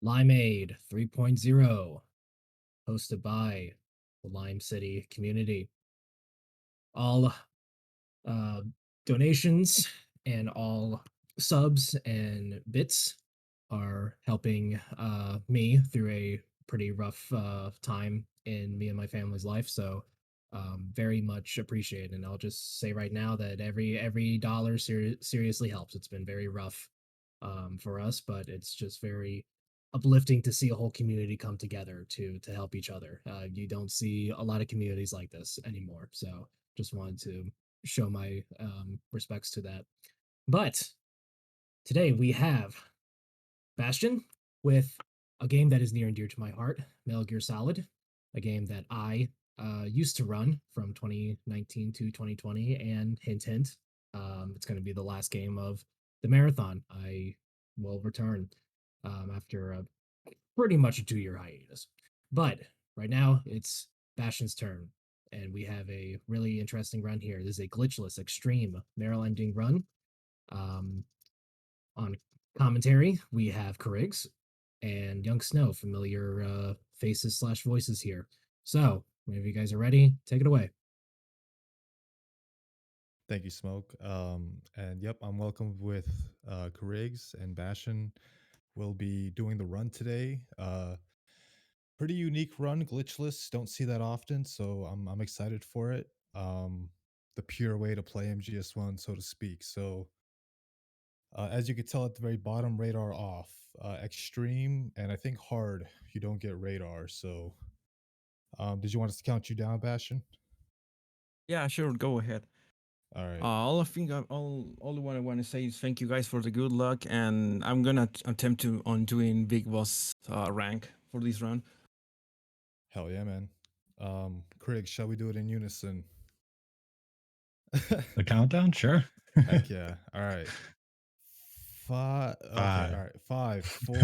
Limeade 3.0, hosted by the Lime City community. All uh, donations and all subs and bits are helping me through a pretty rough time in me and my family's life. So very much appreciated. And I'll just say right now that every dollar seriously helps. It's been very rough for us, but it's just very uplifting to see a whole community come together to help each other. You don't see a lot of communities like this anymore. So just wanted to show my respects to that. But today we have Bastion with a game that is near and dear to my heart, Metal Gear Solid, a game that I used to run from 2019 to 2020, and hint, hint, it's going to be the last game of the marathon. I will return after pretty much a 2-year hiatus. But right now, it's Bastion's turn, and we have a really interesting run here. This is a glitchless, extreme, barrel ending run. Um, on commentary, we have Carrigs and Young Snow, familiar faces slash voices here. So, whenever you guys are ready, take it away. Thank you, Smoke. And yep, I'm welcome with Carrigs and Bastion. We'll be doing the run today. Pretty unique run, glitchless. Don't see that often, so I'm excited for it. The pure way to play MGS1, so to speak. So, as you can tell at the very bottom, radar off. Extreme and I think hard, you don't get radar. So, did you want us to count you down, Bastion? Yeah, sure. Go ahead. All right. All what I want to say is thank you guys for the good luck, and I'm gonna attempt to on doing big boss rank for this run. Hell yeah, man. Craig, shall we do it in unison? The countdown, sure. Heck yeah. All right. Five. Okay. All right. 5, 4,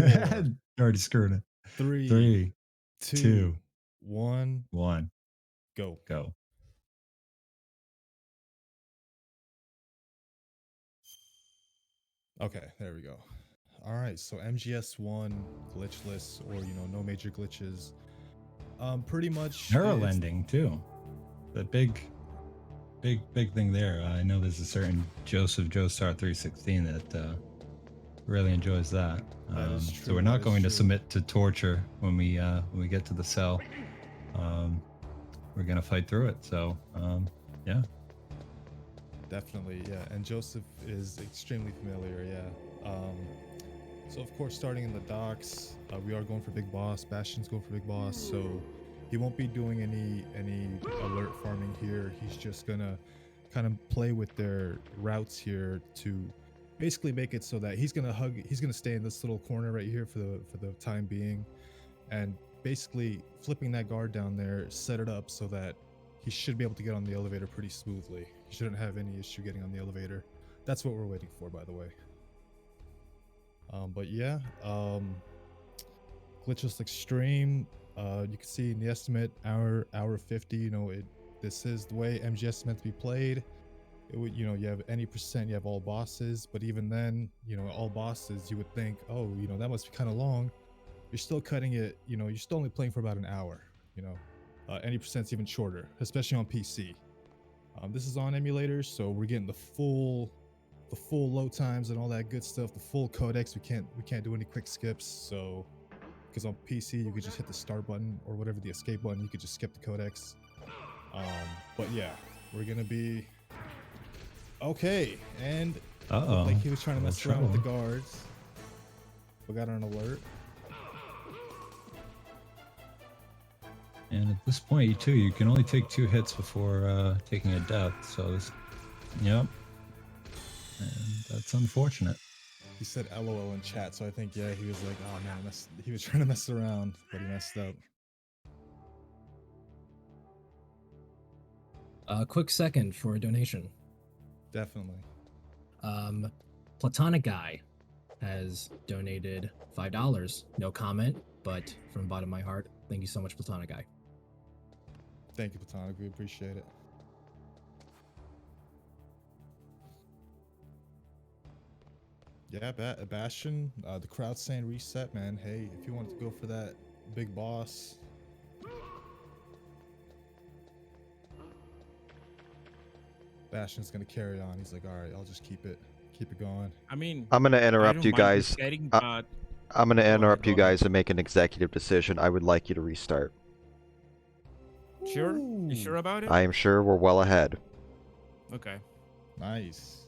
Already screwed it. 3, 3, 2, 2, 1, 1, go. go. Okay, there we go. All right, so MGS1 glitchless, or no major glitches. Pretty much Barrel ending too. The big thing there. I know there's a certain Joseph Joestar 316 that really enjoys that. That is true. So we're not going to submit to torture when we get to the cell. We're gonna fight through it. So yeah. Definitely, yeah. And Joseph is extremely familiar, yeah. So of course, starting in the docks, we are going for big boss. Bastion's going for big boss, so he won't be doing any alert farming here. He's just gonna kind of play with their routes here to basically make it so that he's gonna stay in this little corner right here for the time being, and basically flipping that guard down there, set it up so that he should be able to get on the elevator pretty smoothly. He shouldn't have any issue getting on the elevator. That's what we're waiting for, by the way. But yeah, glitchless extreme. You can see in the estimate, hour 50. This is the way MGS is meant to be played. It would, you have any percent, you have all bosses, but even then, all bosses, you would think, oh, that must be kind of long. You're still cutting it. You're still only playing for about an hour. Any percent's even shorter, especially on PC. This is on emulators, so we're getting the full load times and all that good stuff, the full codex. We can't do any quick skips. So, because on PC you could just hit the start button or whatever, the escape button, you could just skip the codex. But yeah, we're gonna be okay. And like he was trying to mess around with the guards. We got an alert. And at this point, too, you can only take 2 hits before taking a death. So this, yep. And that's unfortunate. He said LOL in chat, so I think, yeah, he was like, oh man, he was trying to mess around, but he messed up. A quick second for a donation. Definitely. Platonic Guy has donated $5. No comment, but from the bottom of my heart, thank you so much, Platonic Guy. Thank you, Platonic. We appreciate it. Yeah, Bastion. The crowd's saying reset, man. Hey, if you wanted to go for that big boss. Bastion's gonna carry on. He's like, all right, I'll just keep it going. I mean, I'm gonna I interrupt don't you mind guys. resetting, Uh, but I'm gonna ahead, interrupt you go ahead. guys and make an executive decision. I would like you to restart. Sure? You sure about it? I am sure we're well ahead. Okay. Nice.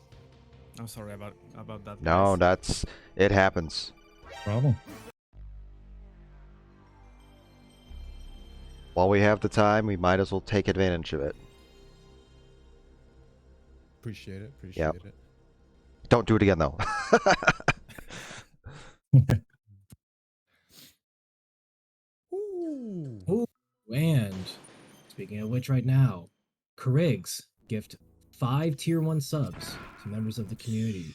I'm sorry about that. No, guys. it happens. Problem. While we have the time, we might as well take advantage of it. Appreciate it. Appreciate it. Don't do it again, though. Ooh. Ooh, and speaking of which, right now, Kriggs gift 5 tier 1 subs to members of the community.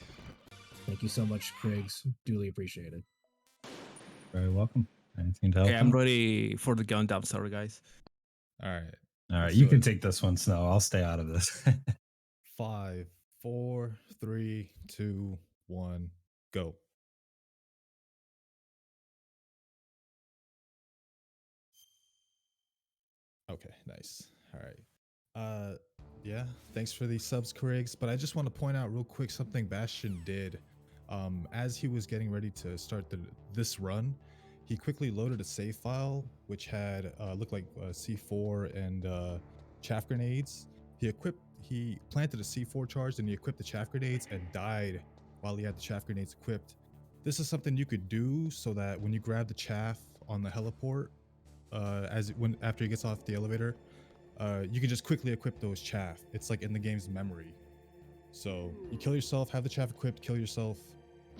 Thank you so much, Kriggs. Duly appreciated. Very welcome. Anything to help? Okay, I'm out? ready for the countdown. Sorry, guys. All right. All right, Let's you do can it. take this one, Snow. I'll stay out of this. 5, 4, 3, 2, 1, go. Okay, nice. All right. Yeah, thanks for these subs, Kriggs. But I just want to point out real quick something Bastion did. As he was getting ready to start this run, he quickly loaded a save file which had looked like C4 and chaff grenades. He planted a C4 charge and he equipped the chaff grenades and died while he had the chaff grenades equipped. This is something you could do so that when you grab the chaff on the heliport, after he gets off the elevator, you can just quickly equip those chaff. It's like in the game's memory. So you kill yourself, have the chaff equipped, kill yourself,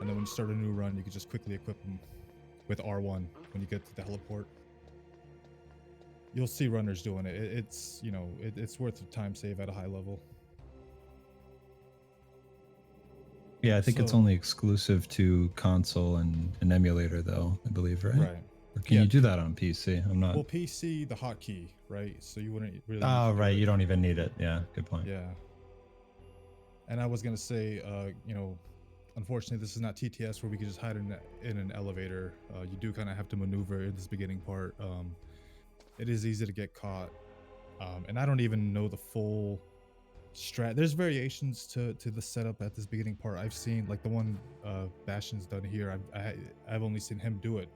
and then when you start a new run, you can just quickly equip them with R1 when you get to the heliport. You'll see runners doing it. It's worth a time save at a high level. Yeah, I think it's So- only exclusive to console and an emulator, though, I believe, right? Right. Or can Yeah. you do that on PC? I'm not. Well, PC, the hotkey, right? So you wouldn't really. need Oh, to do right. it. You don't even need it. Yeah, good point. Yeah. And I was gonna say, unfortunately, this is not TTS where we can just hide in an elevator. You do kind of have to maneuver in this beginning part. It is easy to get caught, and I don't even know the full strat. There's variations to the setup at this beginning part. I've seen like the one Bastion's done here. I've only seen him do it.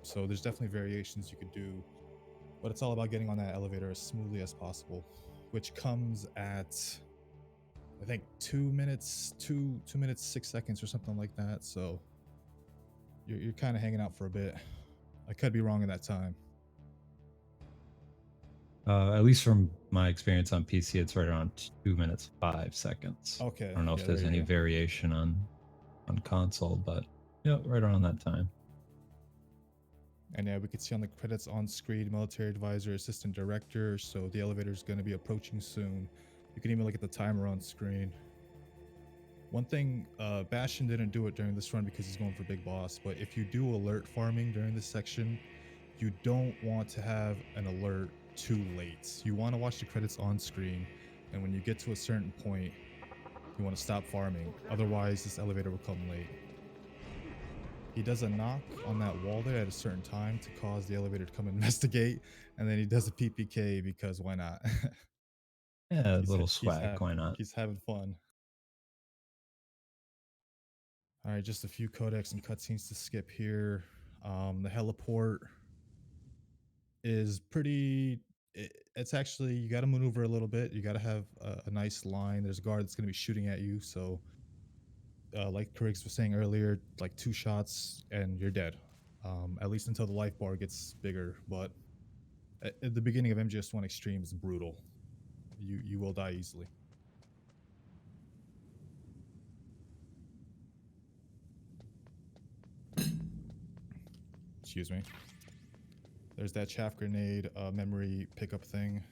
So there's definitely variations you could do, but it's all about getting on that elevator as smoothly as possible, which comes at I think 2 minutes 6 seconds or something like that. So you're kind of hanging out for a bit. I could be wrong in that time. At least from my experience on PC, it's right around 2 minutes 5 seconds. Okay. I don't know if yeah, there's there you any go. variation on console, but yeah, right around that time. And yeah, we could see on the credits on screen, military advisor, assistant director. So the elevator is going to be approaching soon. You can even look at the timer on screen. One thing, Bastion didn't do it during this run because he's going for big boss. But if you do alert farming during this section, you don't want to have an alert too late. You want to watch the credits on screen. And when you get to a certain point, you want to stop farming. Otherwise, this elevator will come late. He does a knock on that wall there at a certain time to cause the elevator to come investigate, and then he does a PPK because why not? Yeah, a He's- little he's swag. happy. Why not? He's having fun. All right, just a few codecs and cutscenes to skip here. The heliport is pretty. It's actually, you got to maneuver a little bit. You got to have a nice line. There's a guard that's going to be shooting at you, so. Like Kriggs was saying earlier, like 2 shots and you're dead. At least until the life bar gets bigger. But at the beginning of MGS1 Extreme is brutal. You will die easily. Excuse me. There's that chaff grenade memory pickup thing.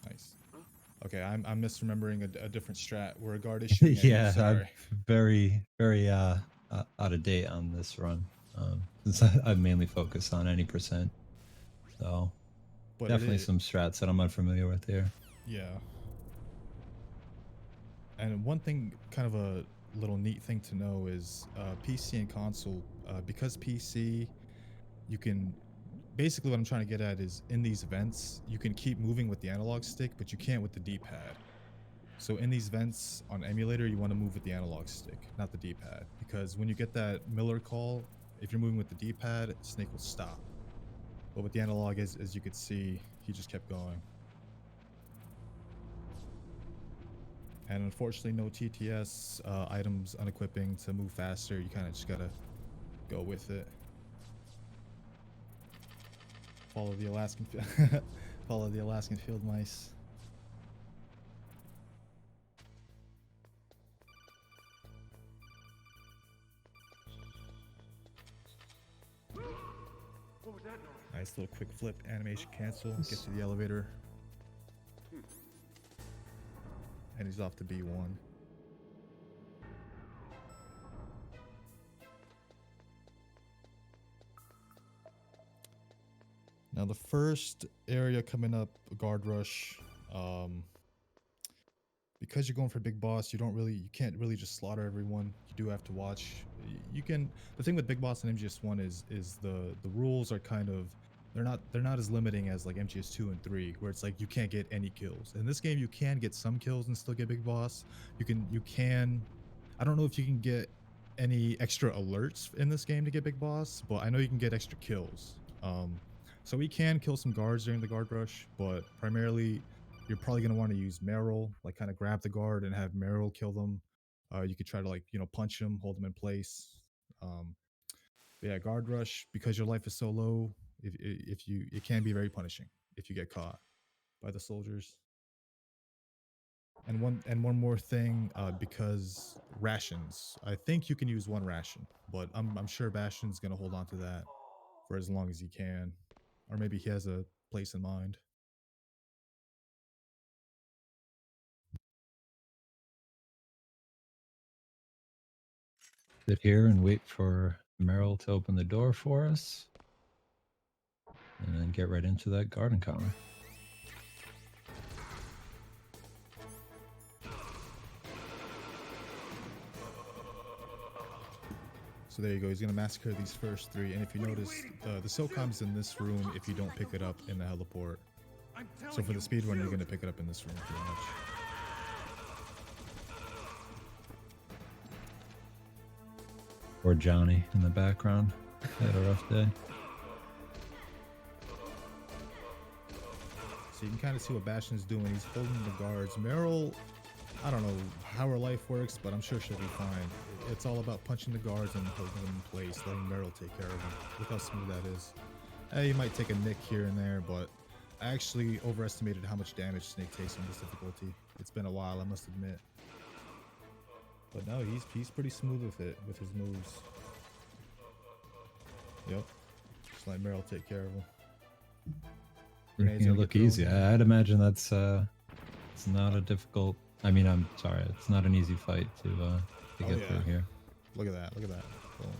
Nice. Okay, I'm misremembering a different strat where a guard is shooting at you, Yeah, I'm sorry. very out of date on this run. Since I've mainly focused on any %. So But definitely it is, some strats that I'm unfamiliar with here. yeah. And one thing, kind of a little neat thing to know is PC and console, because PC, you can, basically what I'm trying to get at is in these vents, you can keep moving with the analog stick, but you can't with the D-pad. So in these vents on emulator, you want to move with the analog stick, not the D-pad, because when you get that Miller call, if you're moving with the D-pad, Snake will stop. But with the analog, as you could see, he just kept going. And unfortunately, no TTS items unequipping to move faster. You kind of just gotta go with it. Follow the Alaskan, follow the Alaskan field mice. Nice little quick flip, animation cancel, get to the elevator. And he's off to B1. Now the first area coming up, guard rush. Because you're going for big boss, you can't really just slaughter everyone. You do have to watch. You can. The thing with big boss and MGS1 is the rules are kind of, they're not as limiting as like MGS2 and 3, where it's like you can't get any kills. In this game, you can get some kills and still get big boss. You can. I don't know if you can get any extra alerts in this game to get big boss, but I know you can get extra kills. So we can kill some guards during the guard rush, but primarily you're probably going to want to use Meryl, like kind of grab the guard and have Meryl kill them. You could try to like, punch them, hold them in place. But yeah, guard rush, because your life is so low, it can be very punishing if you get caught by the soldiers. And one more thing, because rations, I think you can use one ration, but I'm sure Bastion's going to hold on to that for as long as he can, or maybe he has a place in mind. Sit here and wait for Meryl to open the door for us. And then get right into that guard encounter. So there you go. He's going to massacre these first 3. And if you notice, the SOCOM's in this room if you don't pick it up in the heliport. So for the speedrun, you're going to pick it up in this room pretty much. Or Johnny in the background. Had a rough day. So you can kind of see what Bastion's doing. He's holding the guards. Meryl, I don't know how her life works, but I'm sure she'll be fine. It's all about punching the guards and holding them in place, letting Meryl take care of them. Look how smooth that is. You might take a nick here and there, but I actually overestimated how much damage Snake takes on this difficulty. It's been a while, I must admit. But no, he's pretty smooth with it, with his moves. Yep. Just let Meryl take care of him. Making it look easy. I'd imagine that's it's not a difficult. I mean, I'm sorry, it's not an easy fight to get through here. Look at that! Look at that! Boom.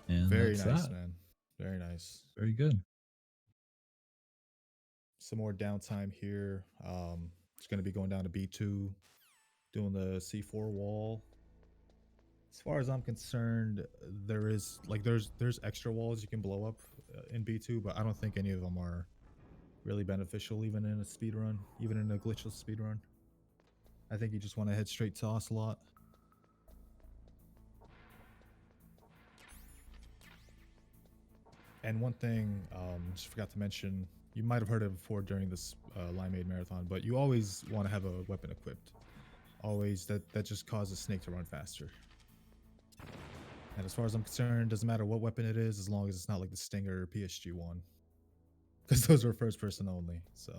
And very that's nice, that. man. Very nice. Very good. Some more downtime here. Just gonna be going down to B2, doing the C4 wall. As far as I'm concerned, there's extra walls you can blow up in B2, but I don't think any of them are really beneficial, even in a speedrun, even in a glitchless speedrun. I think you just want to head straight to Ocelot. And one thing, just forgot to mention, you might have heard it before during this Limeade Marathon, but you always want to have a weapon equipped. Always, that just causes Snake to run faster. And as far as I'm concerned, doesn't matter what weapon it is, as long as it's not like the Stinger or PSG-1. Because those are first person only, so.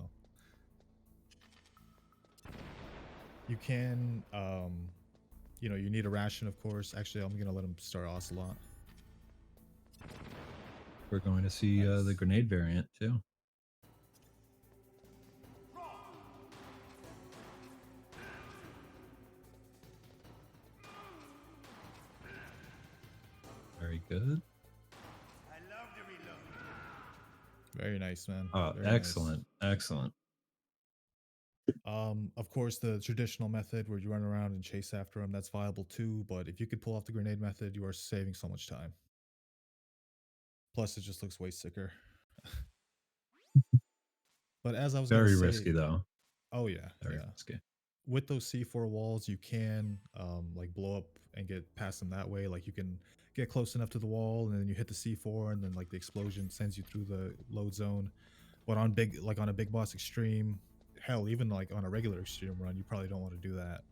You can, you need a ration, of course. Actually, I'm going to let him start Ocelot. We're going to see the grenade variant, too. Very good. Very nice, man. Oh, Very nice. excellent, excellent. Of course, the traditional method where you run around and chase after him, that's viable too. But if you could pull off the grenade method, you are saving so much time. Plus, it just looks way sicker. But as I was Very gonna say, risky though. oh yeah, Very yeah. risky. With those C4 walls, you can like blow up and get past them that way. Like you can get close enough to the wall, and then you hit the C4, and then like the explosion sends you through the load zone. But on on a big boss extreme, hell, even like on a regular extreme run, you probably don't want to do that.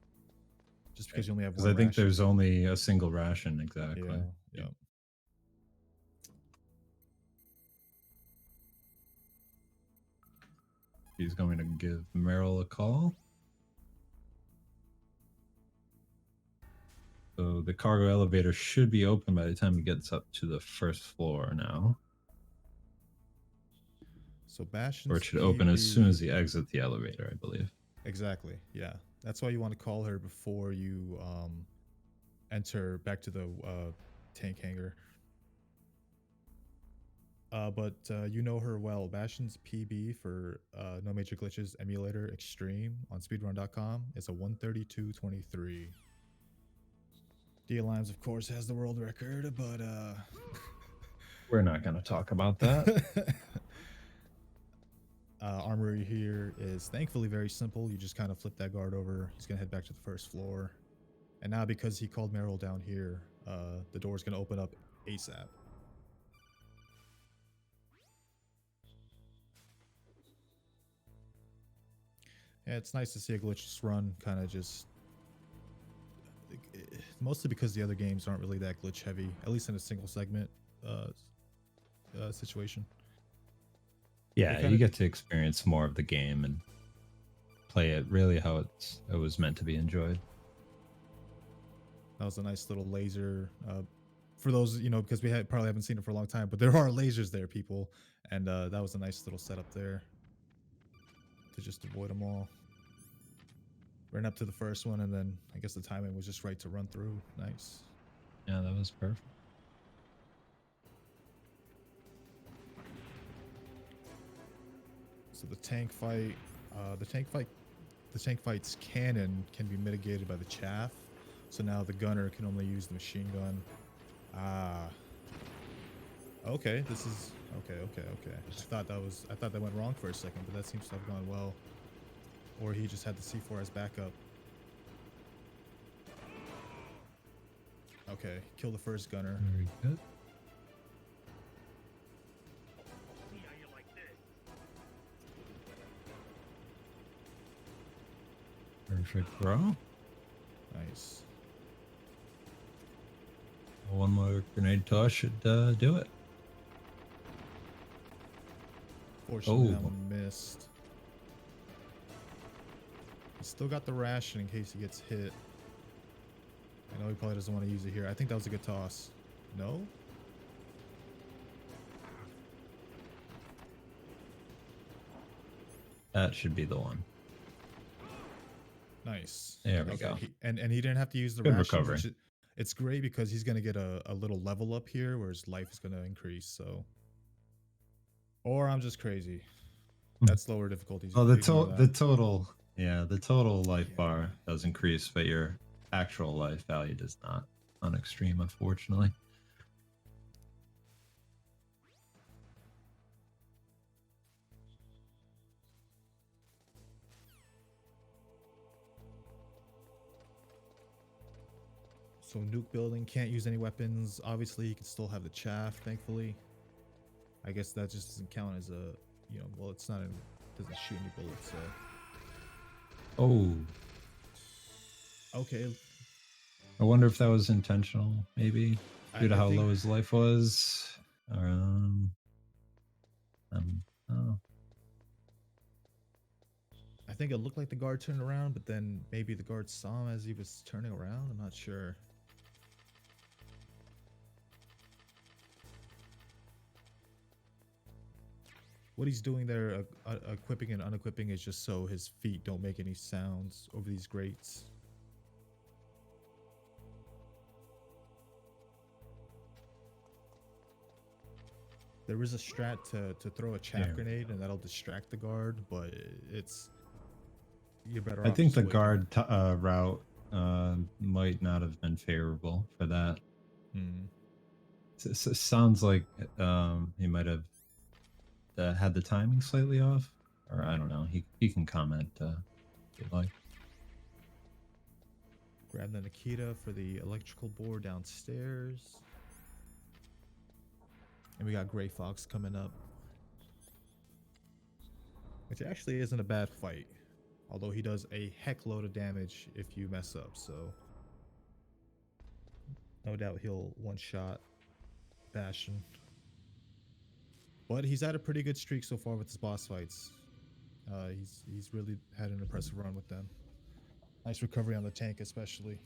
Just because you only have Because one I think ration. there's only a single ration, exactly. Yeah, yeah. He's going to give Meryl a call. So the cargo elevator should be open by the time he gets up to the first floor now. So Bastion's Or it should open as soon PB as he exits the elevator, I believe. Exactly. Yeah. That's why you want to call her before you enter back to the tank hangar. But you know her well. Bastion's PB for No Major Glitches Emulator Extreme on speedrun.com is a 132.23. D-Limes, of course, has the world record, but We're not going to talk about that. Armory here is thankfully very simple. You just kind of flip that guard over. He's gonna head back to the first floor. And now because he called Meryl down here, the door's gonna open up ASAP. Yeah, it's nice to see a glitchless run kind of just... mostly because the other games aren't really that glitch heavy, at least in a single segment situation. Yeah, you get to experience more of the game and play it really how it was meant to be enjoyed. That was a nice little laser. For those, you know, because we probably haven't seen it for a long time, but there are lasers there, people. And that was a nice little setup there to just avoid them all. Ran up to the first one, and then I guess the timing was just right to run through. Nice. Yeah, that was perfect. So the tank fight's cannon can be mitigated by the chaff. So now the gunner can only use the machine gun. Ah. Okay, this is okay. I thought that went wrong for a second, but that seems to have gone well. Or he just had the C4 as backup. Okay, kill the first gunner. Very good. Perfect, bro. Nice. One more grenade toss should do it. Fortunately, that one missed. He's still got the ration in case he gets hit. I know he probably doesn't want to use it here. I think that was a good toss. No? That should be the one. Nice. There we go. And he didn't have to use the Good ration. recovery. It's great because he's going to get a little level up here where his life is going to increase, so... Or I'm just crazy. That's lower difficulties. Oh, the total life bar does increase, but your actual life value does not on extreme, unfortunately. So nuke building, can't use any weapons. Obviously, you can still have the chaff, thankfully. I guess that just doesn't count as a, you know, well, it's not, doesn't shoot any bullets, so. Oh. Okay. I wonder if that was intentional, maybe, due to how think, low his life was. Oh. I think it looked like the guard turned around, but then maybe the guard saw him as he was turning around. I'm not sure. What he's doing there, equipping and unequipping, is just so his feet don't make any sounds over these grates. There is a strat to throw a chaff Yeah. grenade, and that'll distract the guard, but it's you're better I off think just the waiting. guard route might not have been favorable for that. Hmm. Sounds like he might have had the timing slightly off, or I don't know. He can comment if you'd like. Grab the Nikita for the electrical board downstairs. And we got Gray Fox coming up. Which actually isn't a bad fight. Although he does a heck load of damage if you mess up, so no doubt he'll one-shot Bastion. But he's had a pretty good streak so far with his boss fights. He's really had an impressive run with them. Nice recovery on the tank, especially.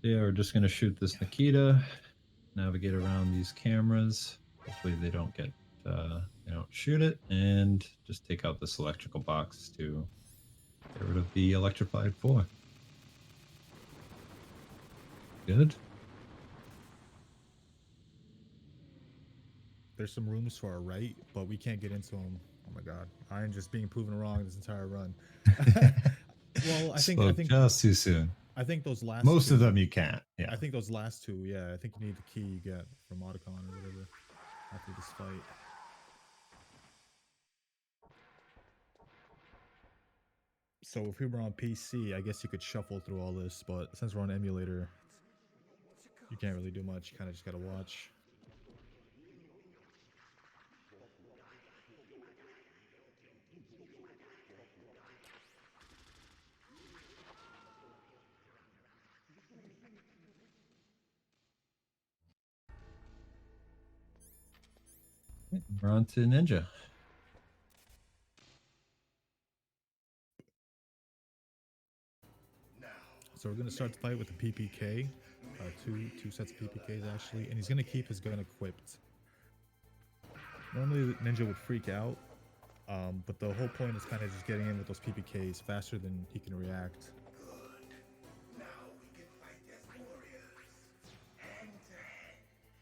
Yeah, we're just gonna shoot this Nikita, navigate around these cameras. Hopefully they don't shoot it, and just take out this electrical box to get rid of the electrified four. Good. There's some rooms for our right, but we can't get into them. Oh my god, I am just being proven wrong this entire run. Well, I think just too soon. I think those last Most two, of them you can't. Yeah. I think those last two, yeah. I think you need the key you get from Otacon or whatever after this fight. So if we were on PC, I guess you could shuffle through all this, but since we're on emulator, you can't really do much. You kind of just gotta watch. We're on to Ninja. So we're gonna start the fight with the PPK, two sets of PPKs actually, and he's gonna keep his gun equipped. Normally the Ninja would freak out, but the whole point is kind of just getting in with those PPKs faster than he can react.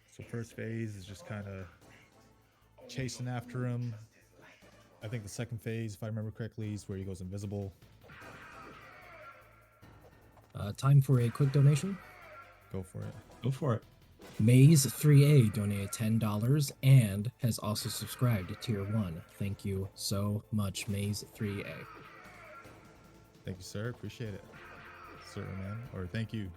So first phase is just kind of chasing after him. I think the second phase, if I remember correctly, is where he goes invisible. Time for a quick donation. Go for it. Go for it. Maze 3A donated $10 and has also subscribed to Tier 1. Thank you so much, Maze 3A. Thank you, sir. Appreciate it. Sir, man. Or thank you.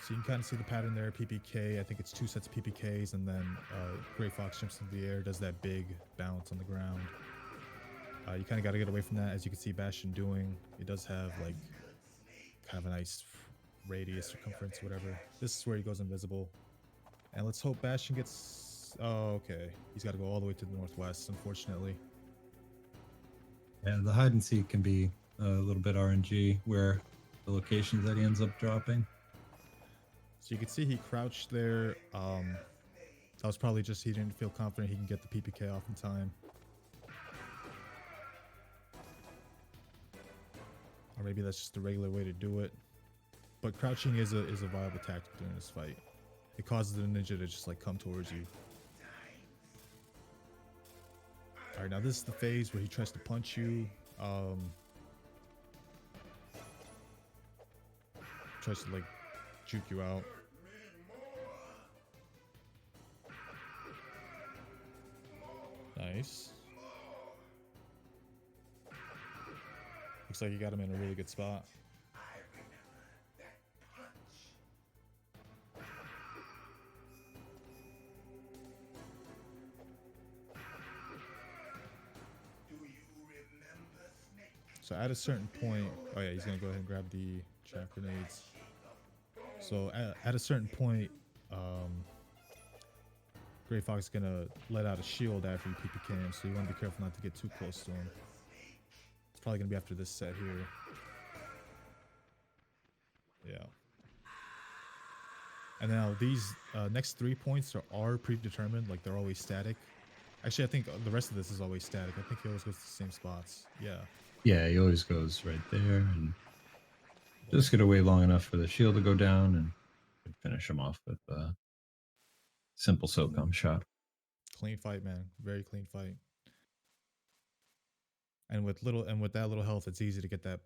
So you can kind of see the pattern there. PPK, I think it's two sets of PPKs, and then Gray Fox jumps into the air, does that big bounce on the ground. You kind of got to get away from that, as you can see Bastion doing. It does have like kind of a nice radius, circumference, whatever. This is where he goes invisible. And let's hope Bastion gets... Oh, okay. He's got to go all the way to the northwest, unfortunately. Yeah, the hide and seek can be a little bit RNG, where the locations that he ends up dropping. So you can see he crouched there. That was probably just he didn't feel confident he can get the PPK off in time. Or maybe that's just the regular way to do it. But crouching is a viable tactic during this fight. It causes the ninja to just like come towards you. Alright, now this is the phase where he tries to punch you. Tries to like juke you out. Nice. Looks like you got him in a really good spot. So at a certain point, oh yeah, he's gonna go ahead and grab the chaff grenades. So at a certain point, Gray Fox is gonna let out a shield after you PPK him, so you want to be careful not to get too close to him. It's probably gonna be after this set here. Yeah. And now these next 3 points are predetermined, like they're always static. Actually, I think the rest of this is always static. I think he always goes to the same spots. Yeah. Yeah, he always goes right there, and Just get away long enough for the shield to go down and finish him off with a simple SOCOM shot. Clean fight, man. Very clean fight. And with that little health, it's easy to get the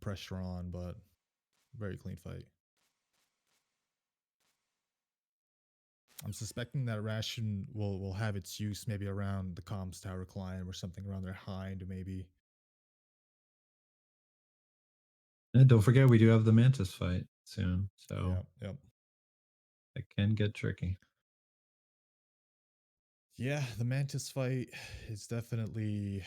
pressure on, but very clean fight. I'm suspecting that ration will have its use maybe around the comms tower climb or something around their hind, maybe. And don't forget, we do have the Mantis fight soon, so Yep. it can get tricky. Yeah, the Mantis fight is definitely.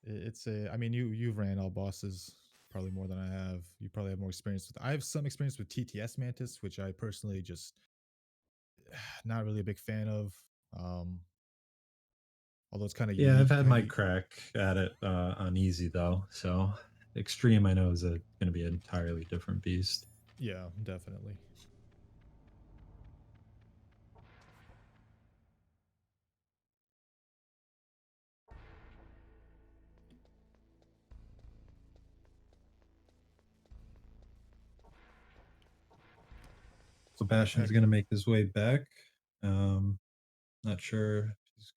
It's a. I mean, you've ran all bosses probably more than I have. You probably have more experience with. I have some experience with TTS Mantis, which I personally just not really a big fan of. Although it's kind of Yeah, I've unique. had my crack at it on easy though, so extreme I know is going to be an entirely different beast. Yeah, definitely. So Bastion's going to make his way back. Not sure. He's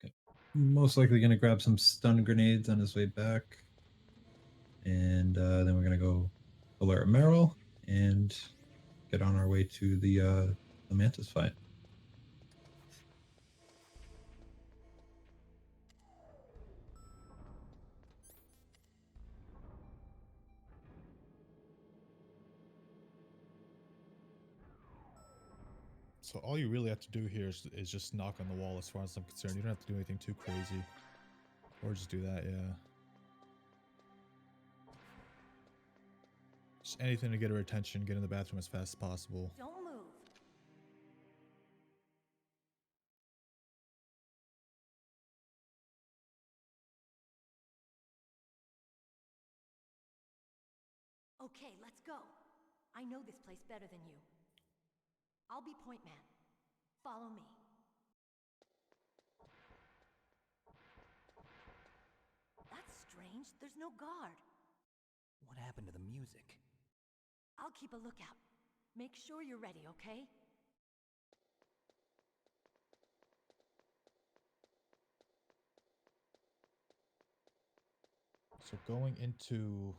most likely going to grab some stun grenades on his way back. And then we're going to go alert Meryl and get on our way to the Mantis fight. So all you really have to do here is just knock on the wall as far as I'm concerned. You don't have to do anything too crazy. Or just do that, yeah. Just anything to get her attention, get in the bathroom as fast as possible. Don't move. Okay, let's go. I know this place better than you. I'll be point man. Follow me. That's strange. There's no guard. What happened to the music? I'll keep a lookout. Make sure you're ready, okay? So going into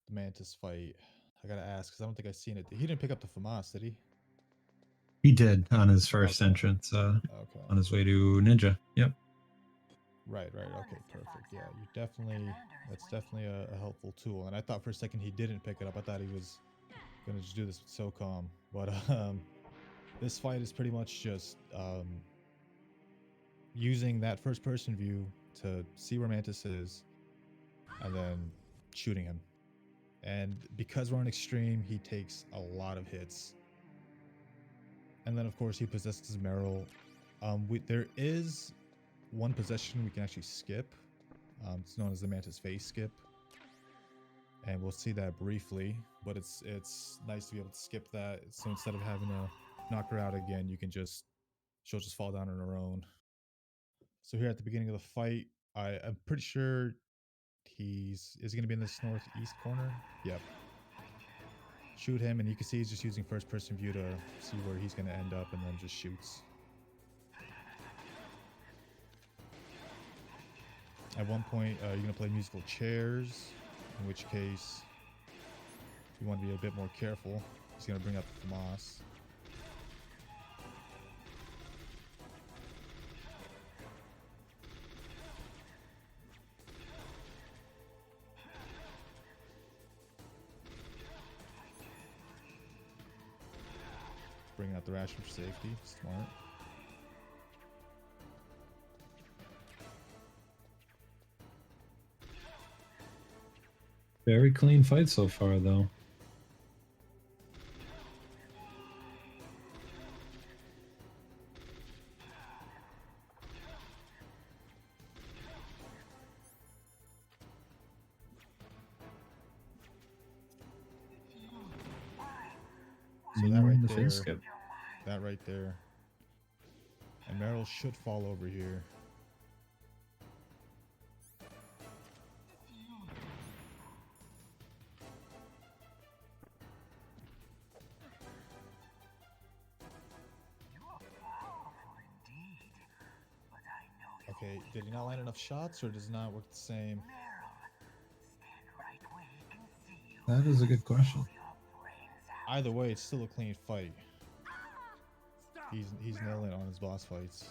the Mantis fight, I gotta ask, because I don't think I've seen it. He didn't pick up the FAMAS, did he? He did on his first Okay. entrance on Okay. his way to Ninja. Yep. Right. Okay, perfect. Yeah, you definitely, that's definitely a helpful tool. And I thought for a second he didn't pick it up. I thought he was gonna just do this with SOCOM. But this fight is pretty much just using that first person view to see where Mantis is and then shooting him. And because we're on extreme, he takes a lot of hits. And then of course he possesses Meryl. There is one possession we can actually skip. It's known as the Mantis face skip. And we'll see that briefly, but it's nice to be able to skip that. So instead of having to knock her out again, you can she'll just fall down on her own. So here at the beginning of the fight, I'm pretty sure is he going to be in this northeast corner? Yep. Shoot him, and you can see he's just using first person view to see where he's going to end up, and then just shoots. At one point, you're going to play musical chairs, in which case you want to be a bit more careful. He's going to bring up the FAMAS. Bringing out the ration for safety. Smart. Very clean fight so far, though. So that right The there, face skip. that right there. And Meryl should fall over here. Okay, did he not land enough shots, or does it not work the same? That is a good question. Either way, it's still a clean fight. He's nailing it on his boss fights.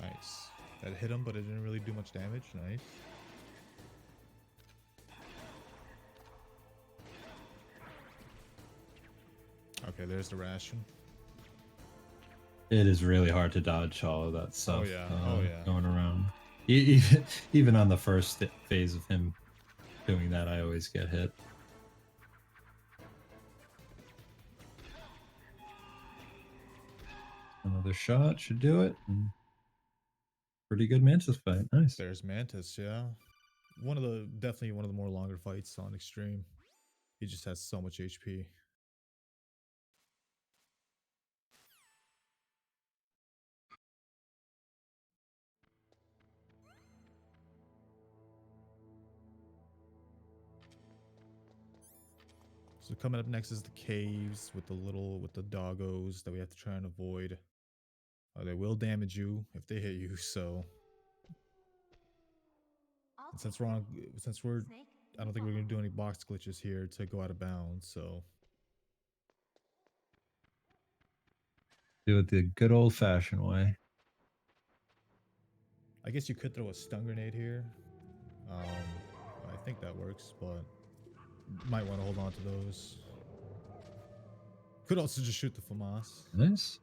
Nice. That hit him, but it didn't really do much damage. Nice. Okay, there's the ration. It is really hard to dodge all of that stuff. Oh yeah. Going around. Even on the first phase of him doing that, I always get hit. Another shot should do it. And pretty good Mantis fight. Nice. There's Mantis, yeah. Definitely one of the more longer fights on Extreme. He just has so much HP. So coming up next is the caves with the doggos that we have to try and avoid. They will damage you if they hit you, so and since we're I don't think we're gonna do any box glitches here to go out of bounds, so Do it the good old fashioned way. I guess you could throw a stun grenade here. I think that works, but might want to hold on to those. Could also just shoot the FAMAS. Nice.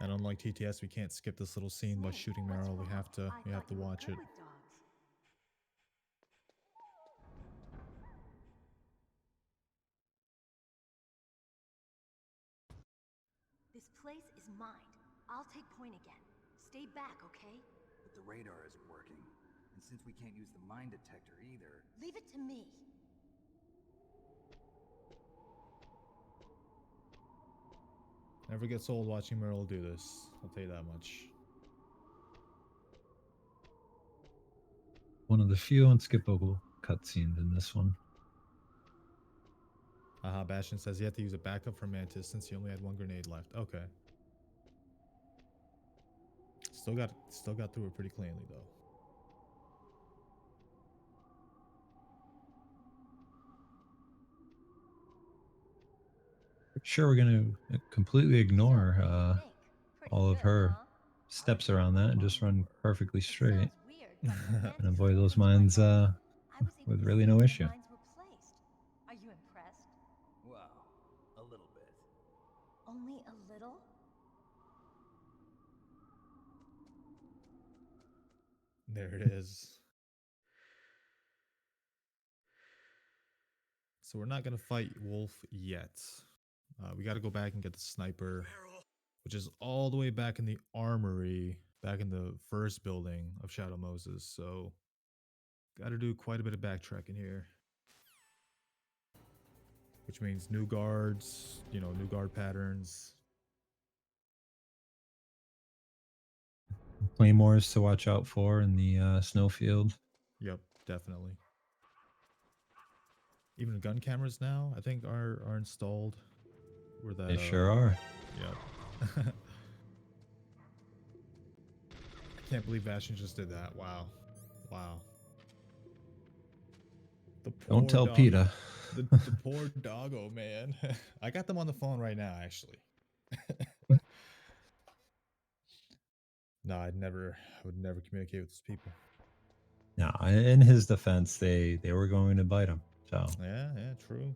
And unlike TTS, we can't skip this little scene by shooting Meryl. We have to watch it. This place is mine. I'll take point again. Stay back, okay? But the radar isn't working. And since we can't use the mine detector either... Leave it to me. Never gets old watching Meryl do this. I'll tell you that much. One of the few unskippable cutscenes in this one. Haha, Bastion says he had to use a backup for Mantis since he only had one grenade left. Okay. Still got through it pretty cleanly though. Sure, we're going to completely ignore all of her steps around that and just run perfectly straight and avoid those mines with really no issue. Are you impressed? Well, a little bit. Only a little? There it is. So we're not going to fight Wolf yet. We got to go back and get the sniper, which is all the way back in the armory, back in the first building of Shadow Moses. So got to do quite a bit of backtracking here. Which means new guards, new guard patterns. Claymores to watch out for in the snowfield. Yep, definitely. Even gun cameras now, I think, are installed. Where that, They sure are. Yep. I can't believe Bastion just did that. Wow. Wow. Don't tell PETA. The poor doggo, man. I got them on the phone right now, actually. No, I would never communicate with these people. No, in his defense, they were going to bite him. So yeah, true.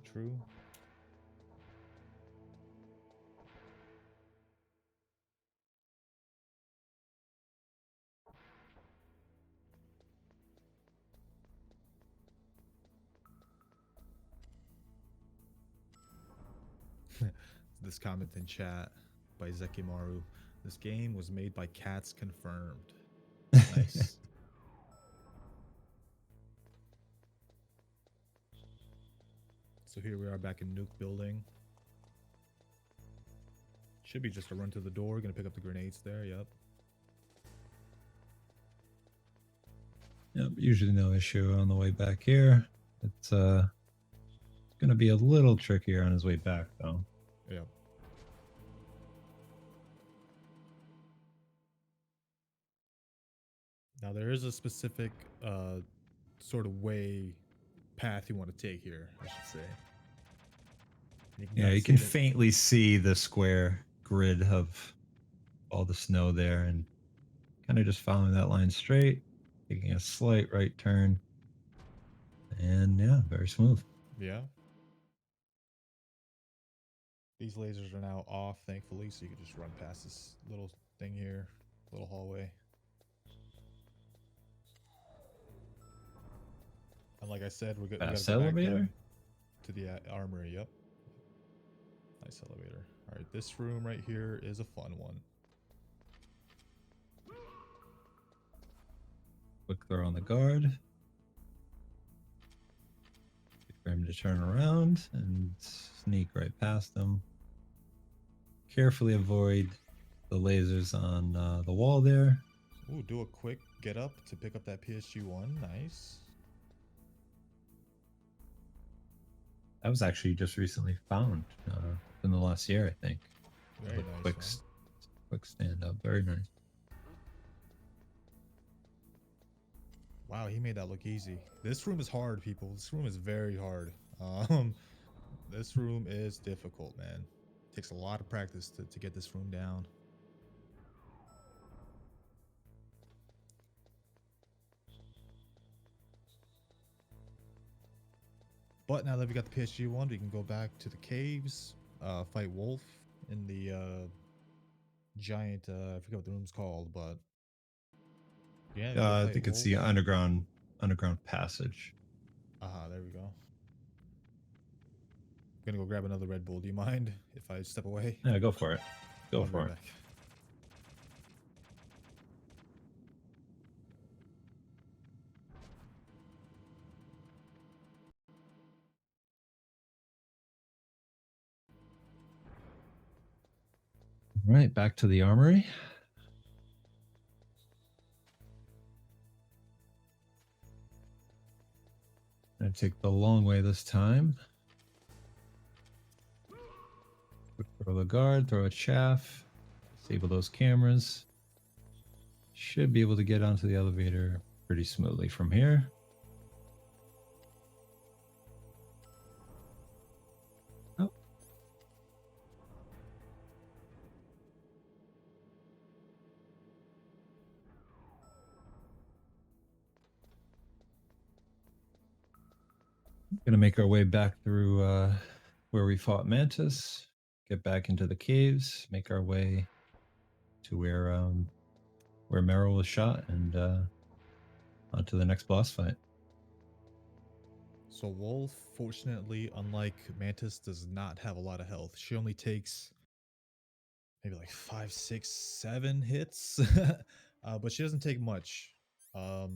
This comment in chat by Zekimaru. This game was made by cats confirmed. Nice. So here we are back in Nuke building. Should be just a run to the door. Gonna pick up the grenades there. Yep. Yep, usually no issue on the way back here. It's gonna be a little trickier on his way back though. Yep. Now there is a specific sort of path you want to take here, I should say. Yeah, you can faintly see the square grid of all the snow there, and kind of just following that line straight, taking a slight right turn, and yeah, very smooth. Yeah. These lasers are now off, thankfully, so you can just run past this little thing here, little hallway. And like I said, we gotta Fast go back elevator? to the armory. Yep. Nice elevator. All right, this room right here is a fun one. Quick throw on the guard. Wait for him to turn around and sneak right past him. Carefully avoid the lasers on the wall there. Ooh, do a quick get up to pick up that PSG-1. Nice. That was actually just recently found in the last year, I think. Very nice. Quick stand up. Very nice. Wow, he made that look easy. This room is hard, people. This room is very hard. This room is difficult, man. Takes a lot of practice to get this room down. But now that we got the PSG-1, we can go back to the caves, fight Wolf in the giant, I forget what the room's called, but yeah. I think it's the underground passage. There we go. I'm gonna go grab another Red Bull. Do you mind if I step away? Yeah, go for it. Go I'll be for right it. back. All right, back to the armory. I take the long way this time. Throw the guard, throw a chaff, disable those cameras. Should be able to get onto the elevator pretty smoothly from here. Oh. Gonna make our way back through where we fought Mantis, get back into the caves, make our way to where Meryl was shot, and on to the next boss fight. So Wolf, fortunately, unlike Mantis, does not have a lot of health. She only takes maybe like 5, 6, 7 hits, but she doesn't take much. So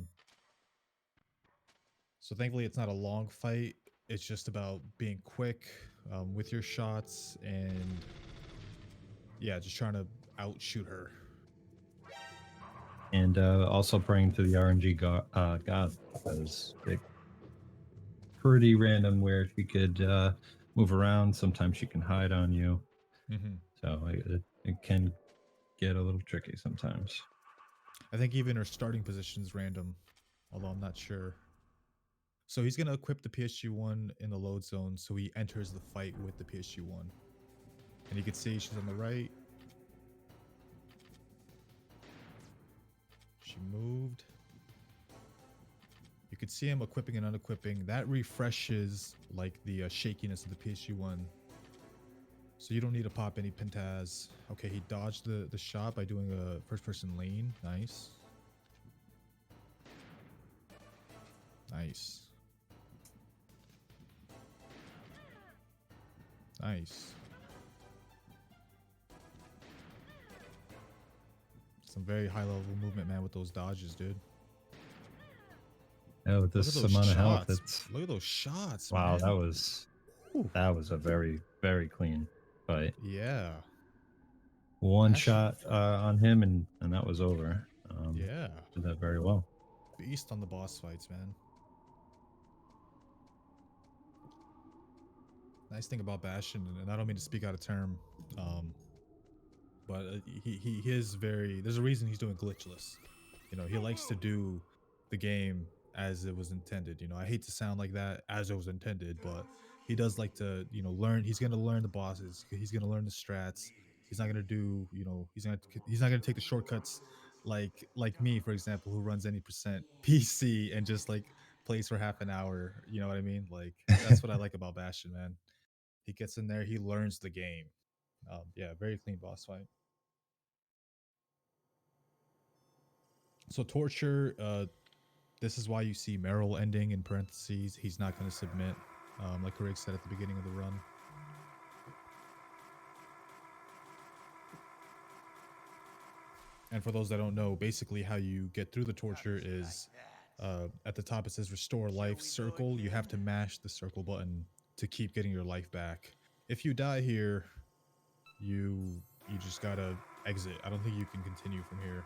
thankfully, it's not a long fight. It's just about being quick with your shots and yeah, just trying to outshoot her. And also praying to the RNG god, because it's pretty random where she could move around. Sometimes she can hide on you. So it can get a little tricky sometimes. I think even her starting position is random, although I'm not sure. So he's going to equip the PSG-1 in the load zone, so he enters the fight with the PSG-1. And you can see she's on the right. She moved. You can see him equipping and unequipping. That refreshes like the shakiness of the PSG-1. So you don't need to pop any pentaz. Okay, he dodged the shot by doing a first-person lane. Nice. Nice. Nice. Some very high level movement, man, with those dodges, dude. Yeah, with Look at this those amount of health, shots. it's Look at those shots, wow. man. Whew. That was a very clean fight. Yeah. One Bash- shot on him, and that was over. Yeah. Did that very well. Beast on the boss fights, man. Nice thing about Bastion, and I don't mean to speak out of term, but he is very. There's a reason he's doing glitchless. You know, he likes to do the game as it was intended. You know, I hate to sound like that, as it was intended, but he does like to, you know, learn. He's gonna learn the bosses. He's gonna learn the strats. He's not gonna do, you know, he's not gonna take the shortcuts like me, for example, who runs any percent PC and just like plays for half an hour. You know what I mean? Like that's what I like about Bastion, man. He gets in there, he learns the game. Yeah, very clean boss fight. So torture, this is why you see Meryl ending in parentheses. He's not going to submit, like Rick said at the beginning of the run. And for those that don't know, basically how you get through the torture is at the top it says restore life circle. You have to mash the circle button to keep getting your life back. If you die here, you just gotta exit. I don't think you can continue from here.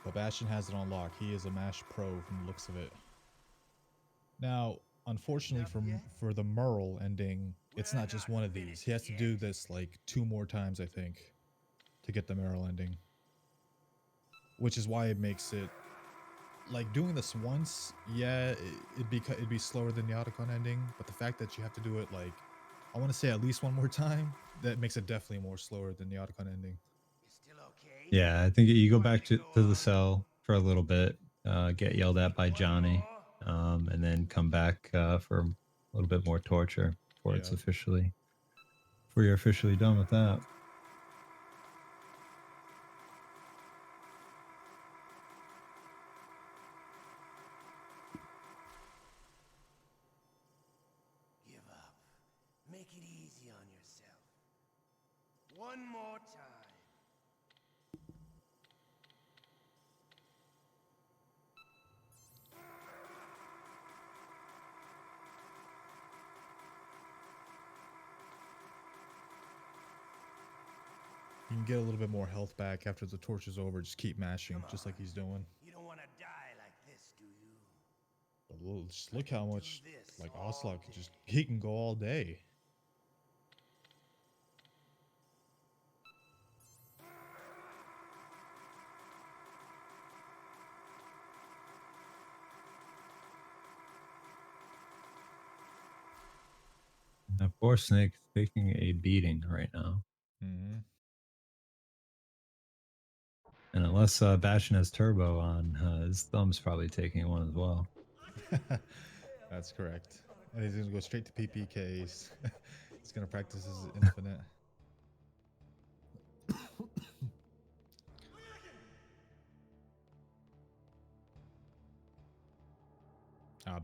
But Bastion has it on lock. He is a mash pro from the looks of it. Now, unfortunately for the Merle ending, it's not just one of these. He has to do this like 2 more times, I think, to get the Merle ending. Which is why it makes it like doing this once, yeah, it'd be slower than the Otacon ending, but the fact that you have to do it like I want to say at least 1 more time, that makes it definitely more slower than the Otacon ending. Yeah, I think you go back to the cell for a little bit, get yelled at by Johnny, and then come back for a little bit more torture before it's officially, before you're officially done with that. Give up. Make it easy on yourself. One more time. You can get a little bit more health back after the torture's over. Just keep mashing, just like he's doing. You don't want to die like this, do you? But just look how much, like, Ocelot can just, he can go all day. Now, poor Snake's taking a beating right now. Mm-hmm. And unless Bastion has turbo on, his thumb's probably taking one as well. That's correct. And he's gonna go straight to PPKs. He's gonna practice his infinite.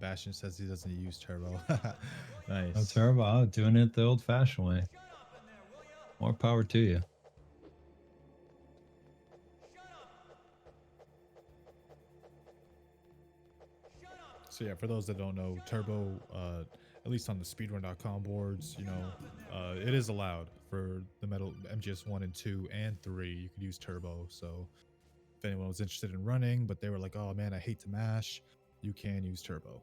Bastion says he doesn't use turbo. Nice. No turbo, doing it the old-fashioned way. More power to you. So yeah, for those that don't know, turbo, at least on the speedrun.com boards, you know, it is allowed for the metal MGS 1 and 2 and 3. You could use turbo. So if anyone was interested in running, but they were like, oh man, I hate to mash, you can use turbo.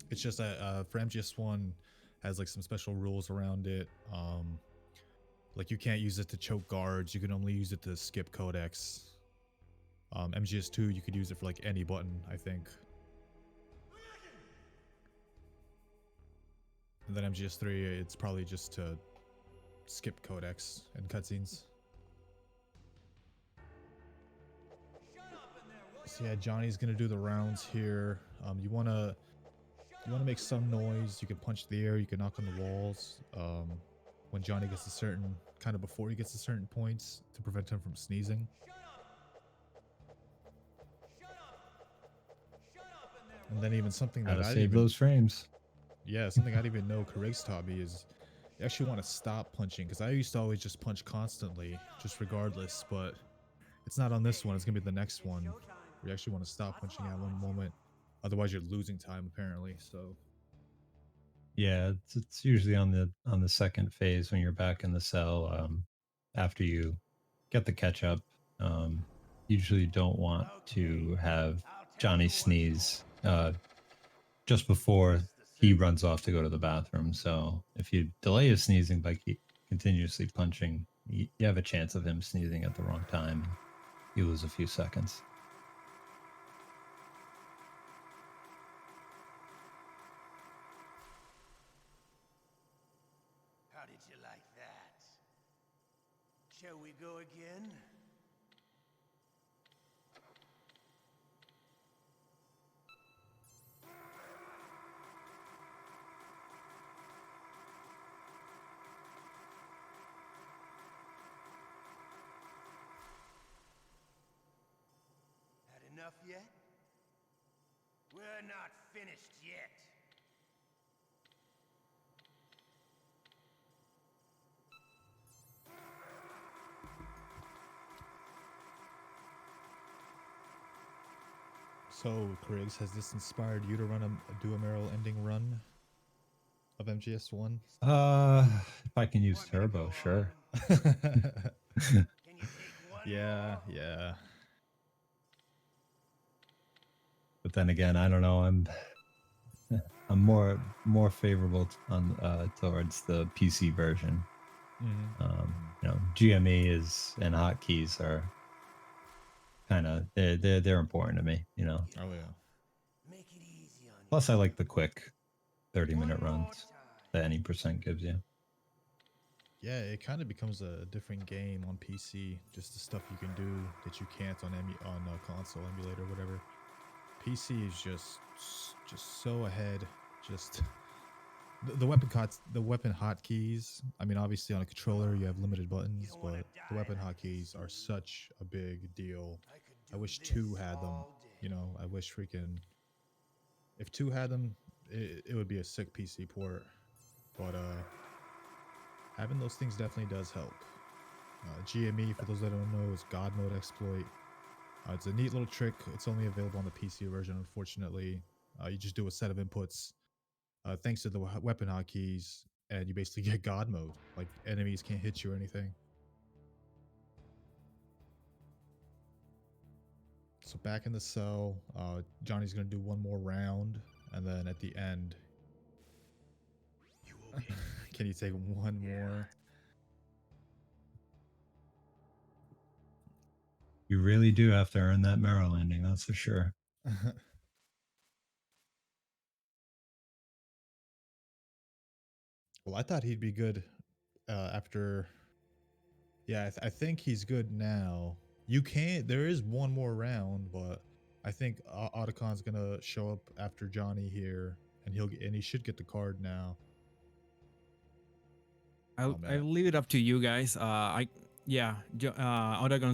It's just that for MGS1 has like some special rules around it. Like you can't use it to choke guards. You can only use it to skip codex. MGS2, you could use it for like any button, I think. And then MGS3, it's probably just to skip codex and cutscenes. So yeah, Johnny's gonna do the rounds here. You wanna make some noise. You can punch the air. You can knock on the walls. When Johnny gets a certain kind of before he gets to certain points to prevent him from sneezing. And then even something that Gotta I save those frames. yeah, something I didn't even know Carig's taught me is you actually want to stop punching, because I used to always just punch constantly, just regardless, but it's not on this one. It's gonna be the next one where you actually want to stop punching at one moment, otherwise you're losing time apparently. So Yeah, it's usually on the second phase when you're back in the cell. After you get the catch up, usually don't want to have Johnny sneeze just before he runs off to go to the bathroom. So if you delay his sneezing by continuously punching, you have a chance of him sneezing at the wrong time. And you lose a few seconds. How did you like that? Shall we go again? Had enough yet? We're not finished yet. So, Criggs, has this inspired you to run a Duomeral ending run of MGS1? If I can use turbo, sure. Yeah, yeah. But then again, I don't know. I'm more favorable on towards the PC version. GME is and hotkeys are kind of they're important to me. Oh yeah. Make it easy on Plus, I like the quick 30-minute runs that any percent gives you. Yeah, it kind of becomes a different game on PC. Just the stuff you can do that you can't on console emulator, whatever. PC is just so ahead. Just the weapon hotkeys. I mean, obviously on a controller you have limited buttons, but the weapon hotkeys are such a big deal. I wish 2 had them. I wish freaking if 2 had them, it would be a sick PC port. But having those things definitely does help. GME, for those that don't know, is God Mode exploit. It's a neat little trick. It's only available on the PC version, unfortunately. You just do a set of inputs thanks to the weapon hotkeys, and you basically get God Mode. Like, enemies can't hit you or anything. So back in the cell, Johnny's going to do one more round, and then at the end... Can you take one more? You really do have to earn that Merrill landing, that's for sure. Well, I thought he'd be good after... Yeah, I think he's good now. You can't... There is one more round, but I think Otacon's going to show up after Johnny here, and he should get the card now. I'll leave it up to you guys. Otagon's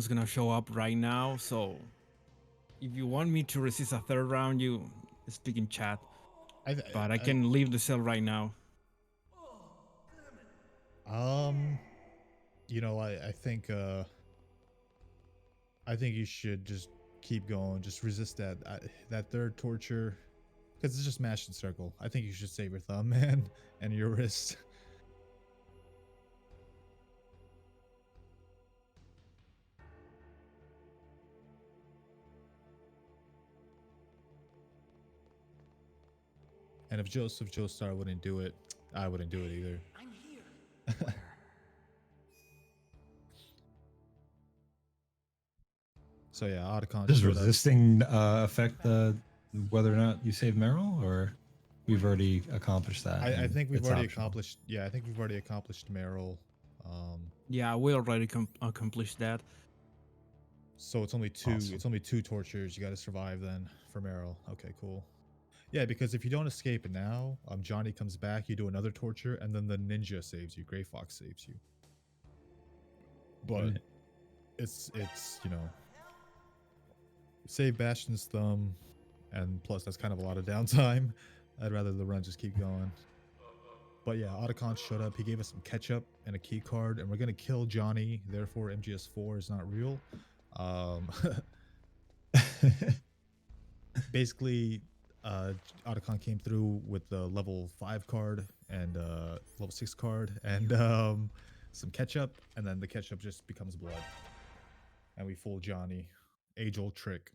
gonna show up right now, so if you want me to resist a third round, you speak in chat. But I can leave the cell right now. I think you should just keep going. Just resist that third torture, because it's just mash and circle. I think you should save your thumb, man, and your wrist. And if Joseph Joestar wouldn't do it, I wouldn't do it either. I'm here. So yeah, Otacon. Does resisting affect whether or not you save Merrill, or we've already accomplished that? I think we've already accomplished. Yeah, I think we've already accomplished Merrill. Yeah, we already accomplished that. So it's only 2. Awesome. It's only 2 tortures you got to survive then for Merrill. Okay, cool. Yeah, because if you don't escape now, Johnny comes back, you do another torture, and then the ninja saves you. Grey Fox saves you. But it's save Bastion's thumb, and plus that's kind of a lot of downtime. I'd rather the run just keep going. But yeah, Otacon showed up. He gave us some ketchup and a key card, and we're gonna kill Johnny. Therefore, MGS4 is not real. Basically, Otacon came through with the level 5 card and level 6 card and some ketchup, and then the ketchup just becomes blood, and we fool Johnny. Age-old trick.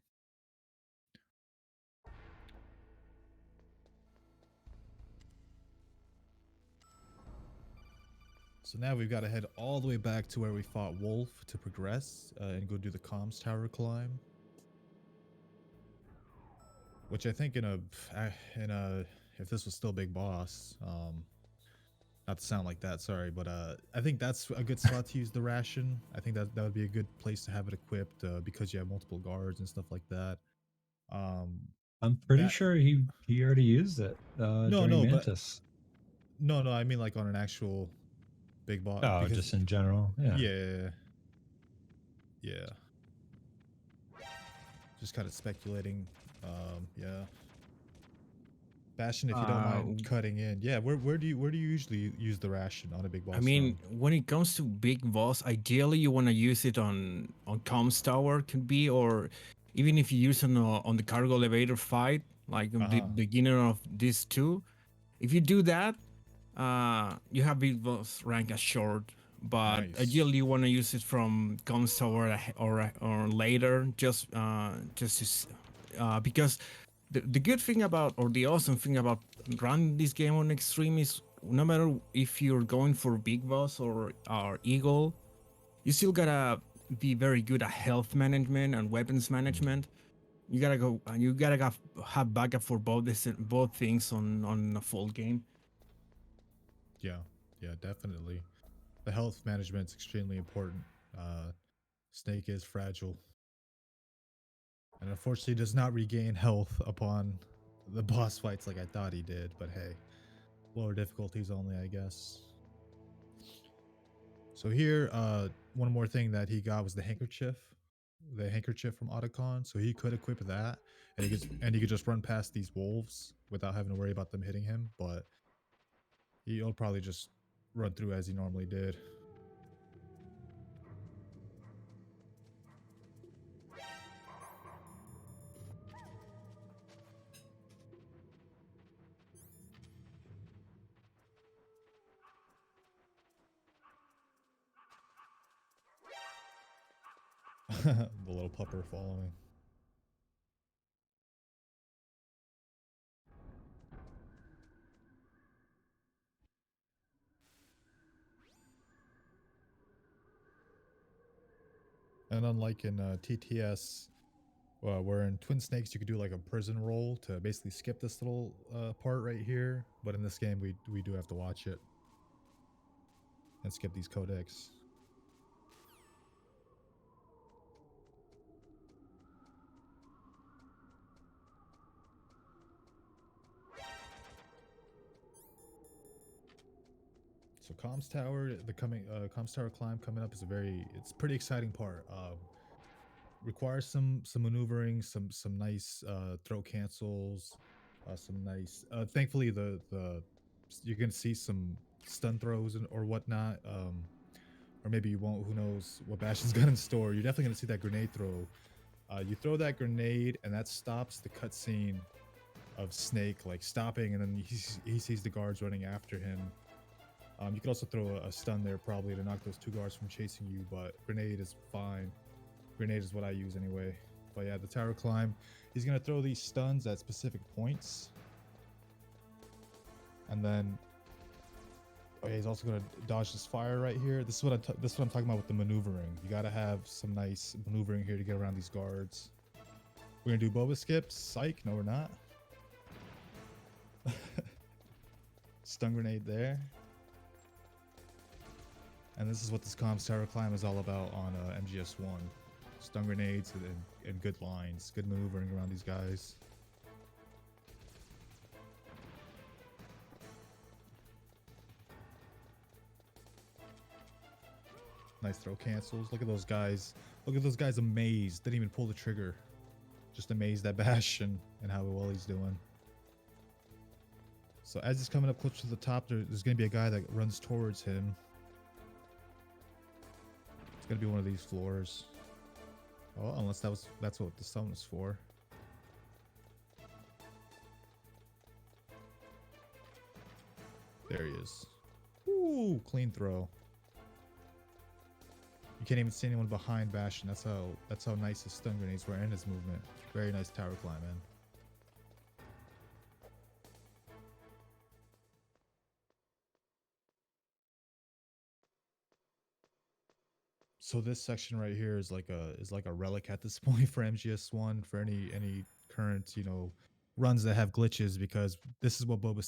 So now we've got to head all the way back to where we fought Wolf to progress and go do the comms tower climb. Which I think if this was still Big Boss, not to sound like that, sorry, but I think that's a good spot to use the ration. I think that would be a good place to have it equipped because you have multiple guards and stuff like that. I'm pretty sure he already used it during but Mantis. no, I mean like on an actual Big Boss. Oh, because, just in general. Yeah. Just kind of speculating. Yeah. Bastion, if you don't mind cutting in. Yeah, where do you usually use the ration on a Big Boss? I mean, when it comes to Big Boss, ideally you want to use it on comms tower, could be, or even if you use it on the cargo elevator fight, like the beginner of these two. If you do that, you have Big Boss rank assured. But ideally you want to use it from comms tower or later, just to because the good thing about, or the awesome thing about running this game on extreme is no matter if you're going for Big Boss or Eagle, you still gotta be very good at health management and weapons management. You gotta have backup for both things on a full game. Yeah, definitely. The health management is extremely important. Snake is fragile, and unfortunately does not regain health upon the boss fights like I thought he did. But hey, lower difficulties only, I guess. So here, one more thing that he got was the handkerchief from Otacon. So he could equip that, and he could just run past these wolves without having to worry about them hitting him. But he'll probably just run through as he normally did. The little pupper following. And unlike in TTS, where in Twin Snakes you could do like a prison roll to basically skip this little part right here, but in this game we do have to watch it and skip these codecs. So comms tower, comms tower climb coming up is it's pretty exciting part. Requires some maneuvering, some nice throw cancels, some nice. Thankfully, the you can see some stun throws or whatnot. Or maybe you won't. Who knows what Bastion's got in store? You're definitely gonna see that grenade throw. You throw that grenade, and that stops the cutscene of Snake like stopping, and then he sees the guards running after him. You could also throw a stun there probably to knock those two guards from chasing you, but grenade is fine. Grenade is what I use anyway. But yeah, the tower climb, he's gonna throw these stuns at specific points, and then he's also gonna dodge this fire right here. This is what I'm talking about with the maneuvering. You gotta have some nice maneuvering here to get around these guards. We're gonna do boba skips. Psych, no, we're not. Stun grenade there. And this is what this comms tower climb is all about on MGS1. Stun grenades and good lines. Good maneuvering around these guys. Nice throw cancels. Look at those guys. Look at those guys amazed. Didn't even pull the trigger. Just amazed at Bastion and how well he's doing. So as he's coming up close to the top, there's going to be a guy that runs towards him. It's going to be one of these floors. Oh, unless that's what the sun was for. There he is. Ooh, clean throw. You can't even see anyone behind Bastion. That's how nice his stun grenades were and his movement. Very nice tower climb, man. So this section right here is like a relic at this point for MGS1 for any current, you know, runs that have glitches, because this is what Boba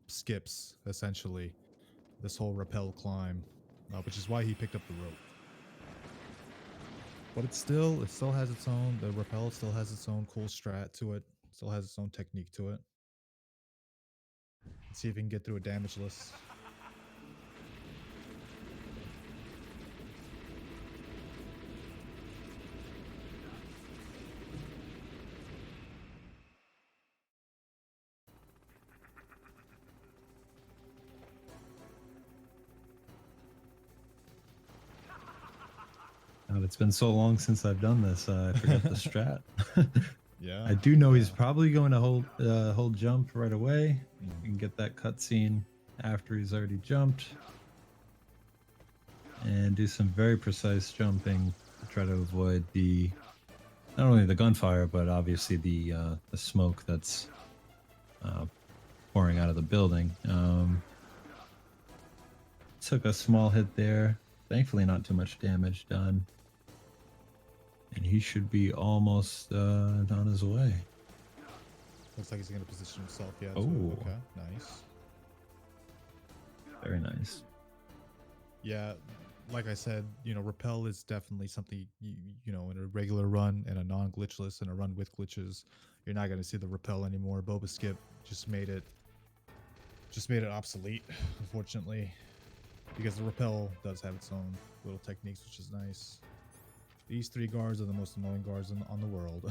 skips essentially. This whole rappel climb, which is why he picked up the rope. But it still has its own, the rappel still has its own cool strat to it. Still has its own technique to it. Let's see if we can get through a damage list. God, it's been so long since I've done this. I forgot the strat. Yeah. I do know he's probably going to hold jump right away. You can get that cutscene after he's already jumped, and do some very precise jumping to try to avoid not only the gunfire, but obviously the smoke that's pouring out of the building. Took a small hit there. Thankfully, not too much damage done. And he should be almost on his way. Looks like he's going to position himself. Yeah. Oh. Okay. Nice. Very nice. Yeah. Like I said, you know, rappel is definitely something, you know, in a regular run and a non-glitch list and a run with glitches, you're not going to see the rappel anymore. Boba skip just made it obsolete, unfortunately, because the rappel does have its own little techniques, which is nice. These three guards are the most annoying guards on the world.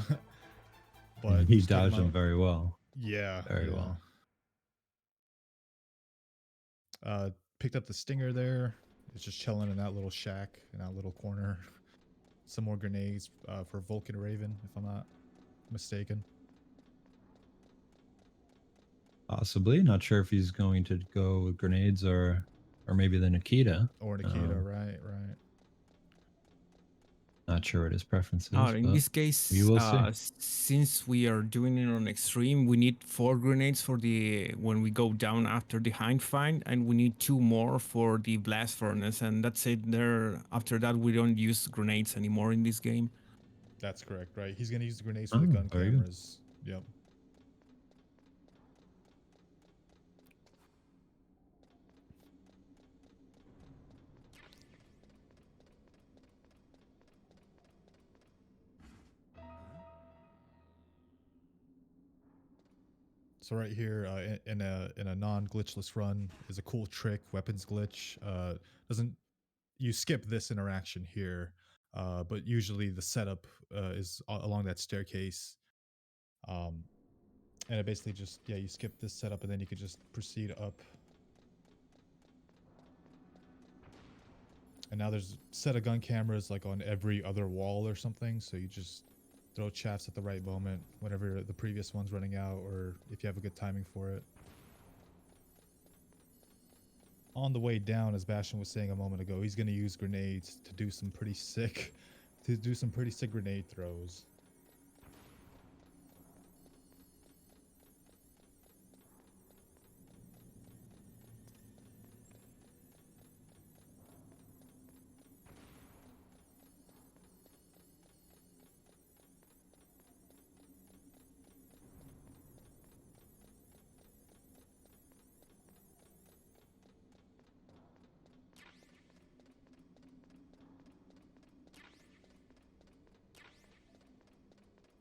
But he dodged them very well. Yeah. Very well. Picked up the stinger there. It's just chilling in that little shack, in that little corner. Some more grenades for Vulcan Raven, if I'm not mistaken. Possibly. Not sure if he's going to go with grenades or maybe the Nikita. Or Nikita, right. Not sure what his preference is. In this case, we will see. Since we are doing it on extreme, we need 4 grenades for when we go down after the hind find, and we need 2 more for the blast furnace, and that's it. There. After that, we don't use grenades anymore in this game. That's correct, right? He's going to use the grenades for the gun cameras. Yep. So right here, in a non-glitchless run, is a cool trick, weapons glitch. You skip this interaction here, but usually the setup is along that staircase, and it basically just, yeah, you skip this setup and then you could just proceed up. And now there's a set of gun cameras like on every other wall or something, so you just throw chaffs at the right moment whenever the previous one's running out, or if you have a good timing for it. On the way down, as Bastion was saying a moment ago, he's going to use grenades to do some pretty sick grenade throws.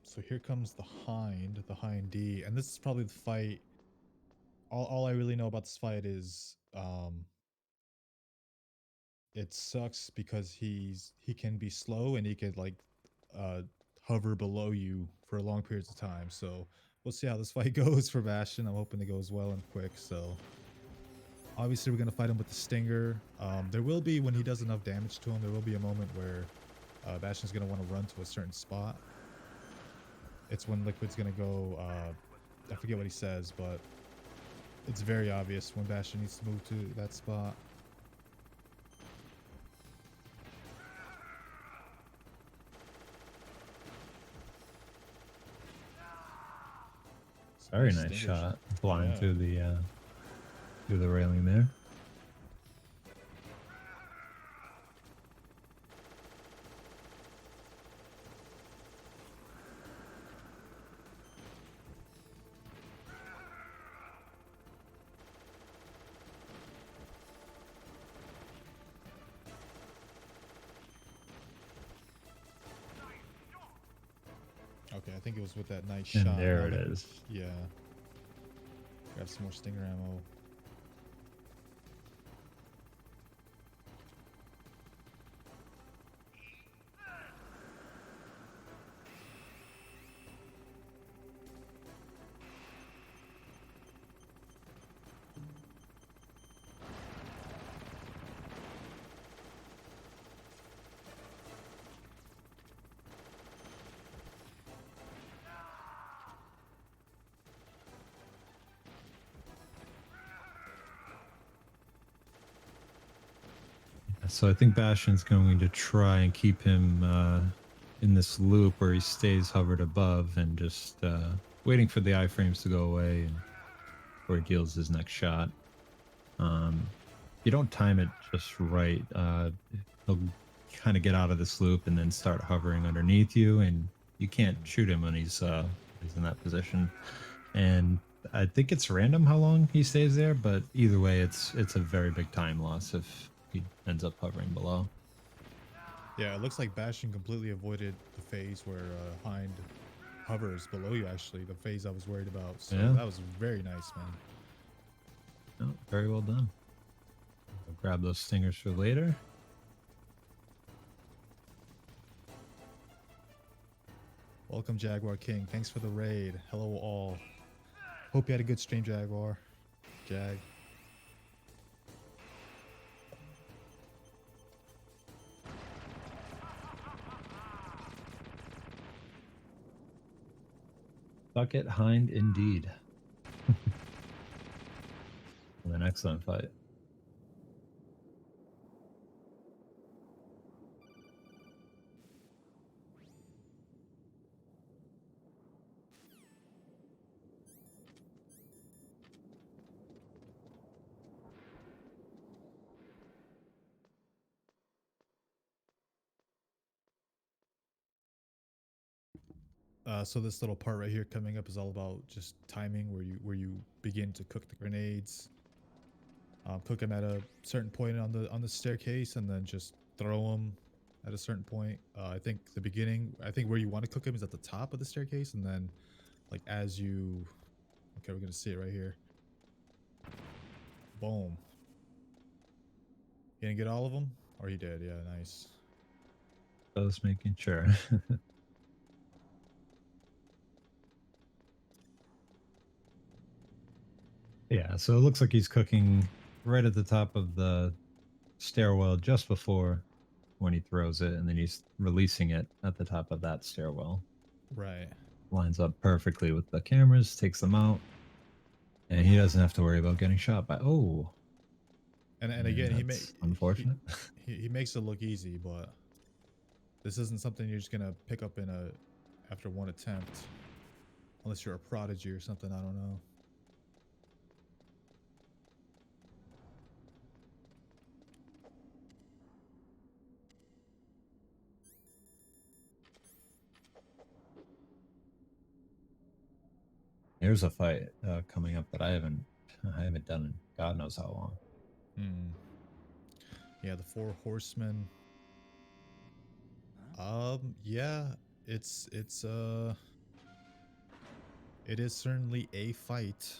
So here comes the Hind D, and this is probably the fight. All I really know about this fight is it sucks because he can be slow and he can like hover below you for long periods of time. So we'll see how this fight goes for Bastion. I'm hoping it goes well and quick. So obviously we're gonna fight him with the Stinger. There will be, when he does enough damage to him, there will be a moment where Bastion's gonna want to run to a certain spot. It's when Liquid's gonna go. I forget what he says, but it's very obvious when Bastion needs to move to that spot. Very Nice nice Stinger shot, flying Yeah. through the railing there. Okay, I think it was with that nice And shot. there Now it Liquid- is. Yeah. Grab some more Stinger ammo. So I think Bastion's going to try and keep him in this loop where he stays hovered above and just waiting for the iframes to go away and before he deals his next shot. If you don't time it just right, he'll kind of get out of this loop and then start hovering underneath you, and you can't shoot him when he's in that position. And I think it's random how long he stays there, but either way, it's a very big time loss if he ends up hovering below. Yeah, it looks like Bastion completely avoided the phase where Hind hovers below you, actually. The phase I was worried about. So Yeah. that was very nice, man. Oh, very well done. I'll grab those stingers for later. Welcome, Jaguar King. Thanks for the raid. Hello, all. Hope you had a good stream, Jaguar. Jag. Bucket Hind indeed. An excellent fight. So this little part right here coming up is all about just timing, where you begin to cook the grenades. Cook them at a certain point on the staircase, and then just throw them at a certain point. I think the beginning, where you want to cook them is at the top of the staircase, and then like as you, okay, we're gonna see it right here. Boom. He didn't get all of them, or he did? Yeah, nice. Just making sure. Yeah, so it looks like he's cooking right at the top of the stairwell just before when he throws it, and then he's releasing it at the top of that stairwell. Right. Lines up perfectly with the cameras, takes them out, and he doesn't have to worry about getting shot by. Oh, And yeah, again, that's unfortunate. he makes it look easy, but this isn't something you're just gonna pick up after one attempt, unless you're a prodigy or something. I don't know. Here's a fight coming up that I haven't done in God knows how long. Hmm. Yeah, the Four Horsemen. Yeah, it is certainly a fight.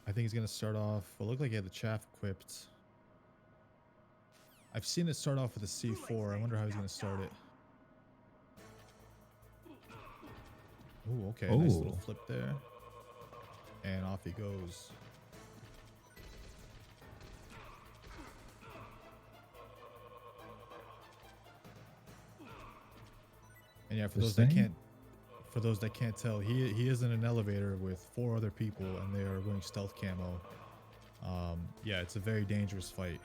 I think he's gonna start off. Well, look like he had the chaff equipped. I've seen it start off with a C4. I wonder how he's gonna start it. Oh, okay. Nice little Oh. flip there. And off he goes. And yeah, for those that can't tell, he is in an elevator with 4 other people, and they are wearing stealth camo. Yeah, it's a very dangerous fight.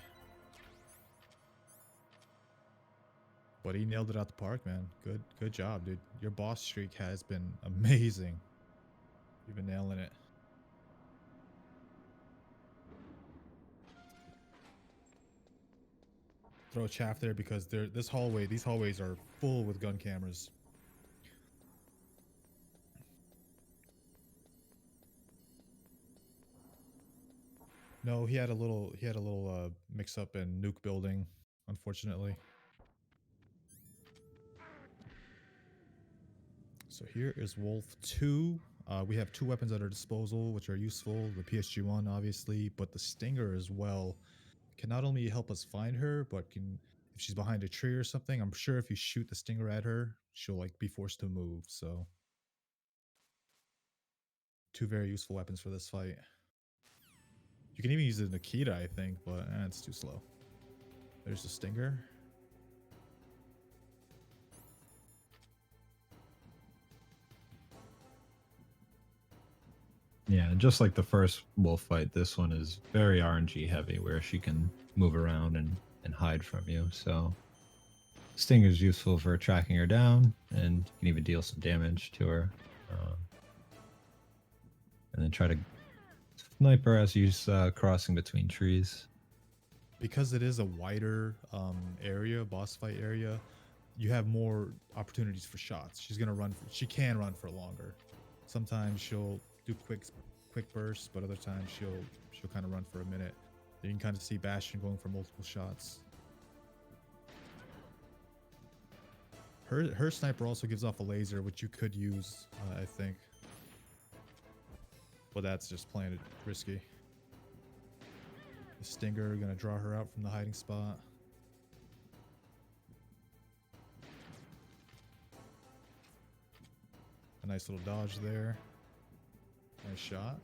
But he nailed it out the park, man. Good job, dude. Your boss streak has been amazing. You've been nailing it. Throw a chaff there because these hallways are full with gun cameras. No, he had a little mix up in nuke building, unfortunately. So here is Wolf 2. We have 2 weapons at our disposal, which are useful. The PSG-1, obviously, but the Stinger as well can not only help us find her, but can, if she's behind a tree or something, I'm sure if you shoot the Stinger at her, she'll like be forced to move. So 2 very useful weapons for this fight. You can even use the Nikita, I think, but it's too slow. There's the Stinger. Yeah, just like the first wolf fight, this one is very RNG heavy, where she can move around and hide from you. So Stinger is useful for tracking her down, and you can even deal some damage to her. And then try to snipe her as she's crossing between trees. Because it is a wider area, boss fight area, you have more opportunities for shots. She can run for longer. Sometimes she'll do quick bursts, but other times she'll kind of run for a minute. You can kind of see Bastion going for multiple shots. Her sniper also gives off a laser, which you could use, I think. But that's just playing it risky. The Stinger gonna draw her out from the hiding spot. A nice little dodge there. Nice shot.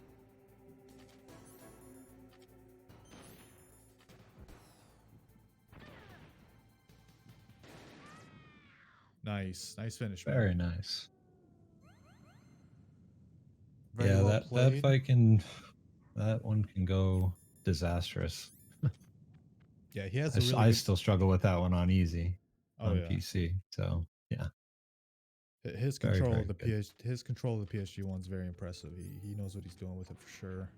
Nice finish, man. Very nice. Very yeah, well that fight that one can go disastrous. Yeah, he has a really I good... still struggle with that one on easy on yeah. PC. So yeah, his control of the PSG-1's very impressive. He knows what he's doing with it for sure.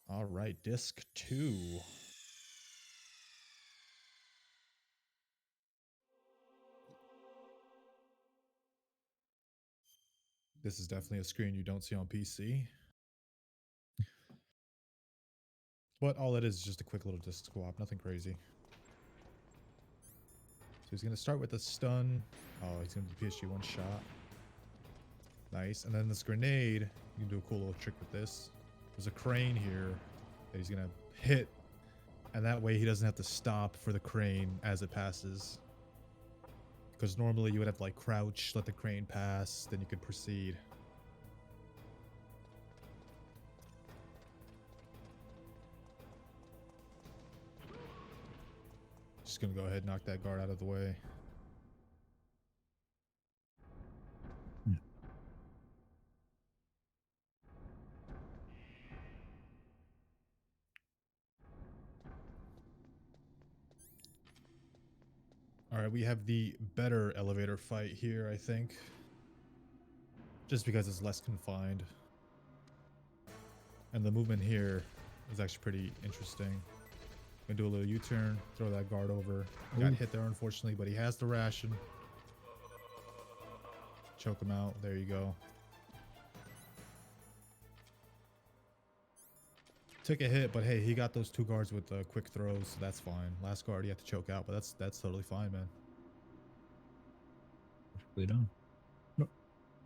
All right, disc 2. This is definitely a screen you don't see on PC. But all it is just a quick little disc swap, nothing crazy. So he's going to start with a stun. Oh, he's going to do PSG-1 shot. Nice. And then this grenade, you can do a cool little trick with this. There's a crane here that he's going to hit. And that way he doesn't have to stop for the crane as it passes. Because normally you would have to like crouch, let the crane pass, then you could proceed. Just gonna go ahead and knock that guard out of the way. All right, we have the better elevator fight here, I think. Just because it's less confined. And the movement here is actually pretty interesting. Gonna do a little U-turn, throw that guard over. Got hit there, unfortunately, but he has the ration. Choke him out. There you go. Took a hit, but hey, he got those 2 guards with quick throws, so that's fine. Last guard he had to choke out, but that's totally fine, man. perfectly done.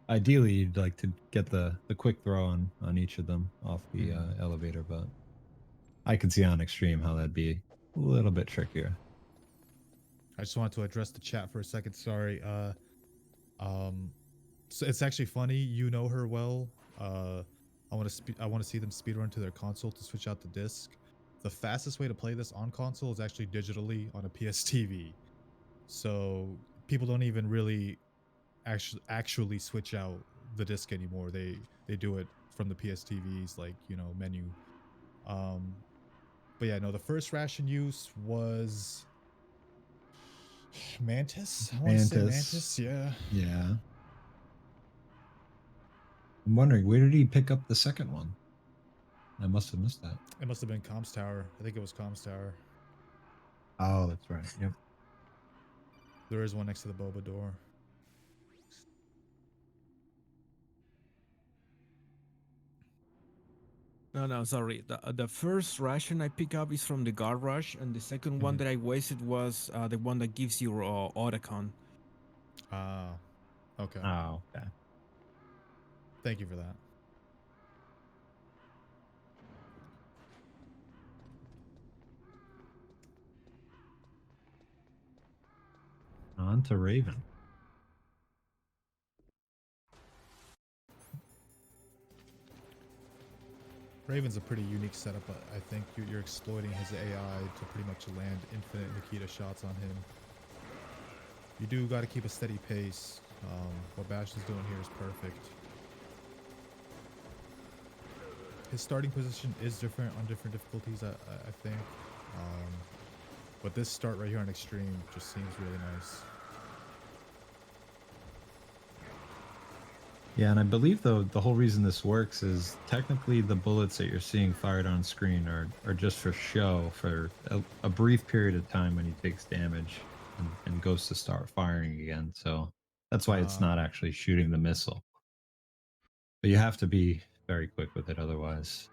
Ideally, you'd like to get the quick throw on each of them off the elevator, but I can see on extreme how that'd be a little bit trickier. I just wanted to address the chat for a second. Sorry. So it's actually funny. You know her well. I want to see them speedrun to their console to switch out the disc. The fastest way to play this on console is actually digitally on a PS TV. So people don't even really actually switch out the disc anymore. They do it from the PS TV's menu. But yeah, no, the first ration use was Mantis. I want to say Mantis. Yeah. Yeah. I'm wondering, where did he pick up the second one? I must have missed that. It must have been Comms Tower. I think it was Comms Tower. Oh, that's right. Yep. There is one next to the boba door. No, sorry. The first ration I pick up is from the guard rush, and the second one that I wasted was the one that gives you Otacon. Ah, okay. Oh, okay. Thank you for that. On to Raven. Raven's a pretty unique setup. I think you're exploiting his AI to pretty much land infinite Nikita shots on him. You do got to keep a steady pace. What Bash is doing here is perfect. His starting position is different on different difficulties, I think. But this start right here on extreme just seems really nice. Yeah, and I believe though the whole reason this works is technically the bullets that you're seeing fired on screen are just for show for a brief period of time when he takes damage and goes to start firing again. So that's why it's not actually shooting the missile. But you have to be very quick with it, otherwise,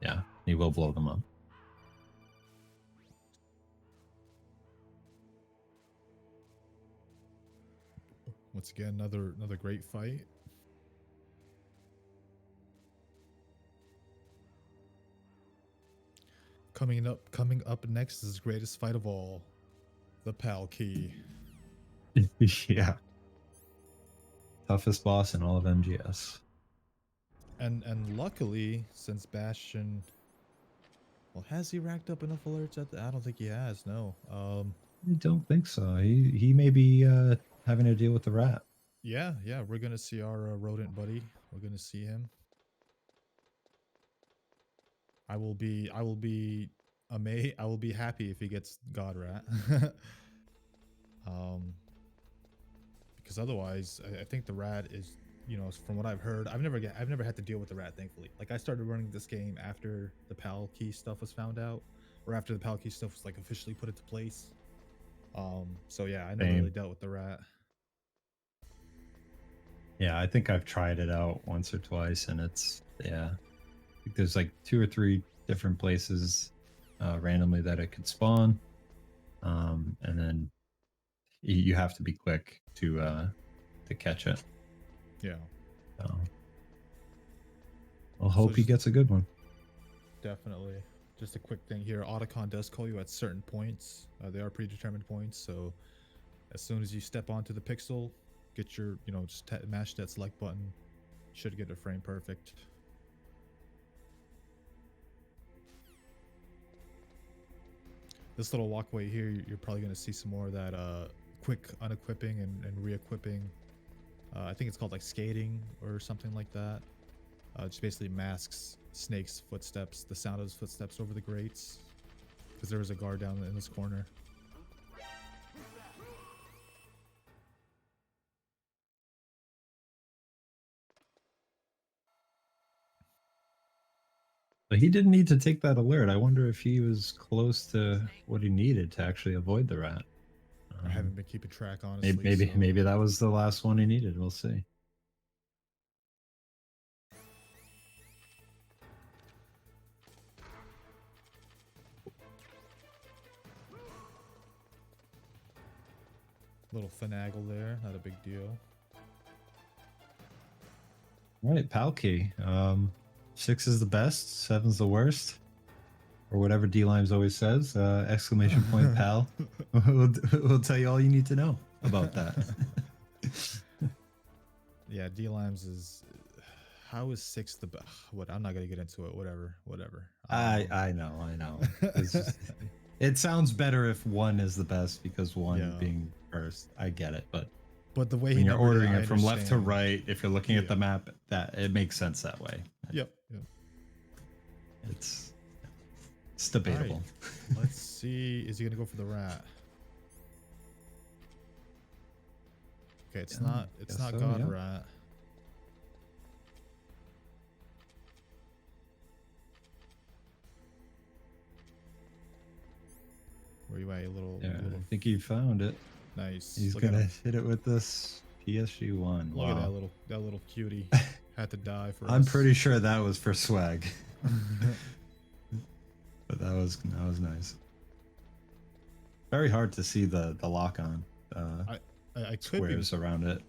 yeah, he will blow them up. Once again, another great fight. Coming up next is the greatest fight of all, the Pal Key. Yeah. Toughest boss in all of MGS. And luckily, since Bastion, well, has he racked up enough alerts at the, I don't think he has, no. I don't think so. He may be having to deal with the rat. Yeah, we're gonna see our rodent buddy. We're gonna see him. I will be amazed. I will be happy if he gets God Rat. Because otherwise, I think the rat is, from what I've heard, I've never had to deal with the rat, thankfully. Like, I started running this game after the PAL key stuff was found out, or after the PAL key stuff was like officially put into place. So yeah, I never really dealt with the rat. Yeah, I think I've tried it out once or twice, and it's, yeah, I think there's like 2 or 3 different places randomly that it could spawn, and then you have to be quick to catch it. Yeah. So I'll hope he gets a good one. Definitely. Just a quick thing here. Otacon does call you at certain points. They are predetermined points, so as soon as you step onto the pixel, get your, just mash that select button. Should get a frame perfect. This little walkway here, you're probably going to see some more of that quick unequipping and re-equipping. I think it's called like skating or something like that. Just basically masks Snake's footsteps, the sound of his footsteps over the grates, because there was a guard down in this corner. But he didn't need to take that alert. I wonder if he was close to what he needed to actually avoid the rat. I haven't been keeping track, honestly. Maybe that was the last one he needed. We'll see. Little finagle there, not a big deal. All right, Palkey. 6 is the best, 7's the worst. or whatever D Limes always says, exclamation point pal. We'll tell you all you need to know about that. Yeah, D Limes is. How is 6 the best? What? I'm not gonna get into it. Whatever. I know. It's just, it sounds better if 1 is the best because 1 being first. I get it, but the way when you're ordering I it from left to understand. right, if you're looking at the map, that it makes sense that way. Yep. It's debatable. Right. Let's see. Is he gonna go for the rat? Okay, it's not. It's not so, God yeah. Rat. Where you at, you little? Yeah, little... I think you found it. Nice. He's gonna hit it with this PSG1. Look Wow. at that little cutie. Had to die for I'm us. pretty sure that was for swag. But that was nice. Very hard to see the lock on I could squares around it.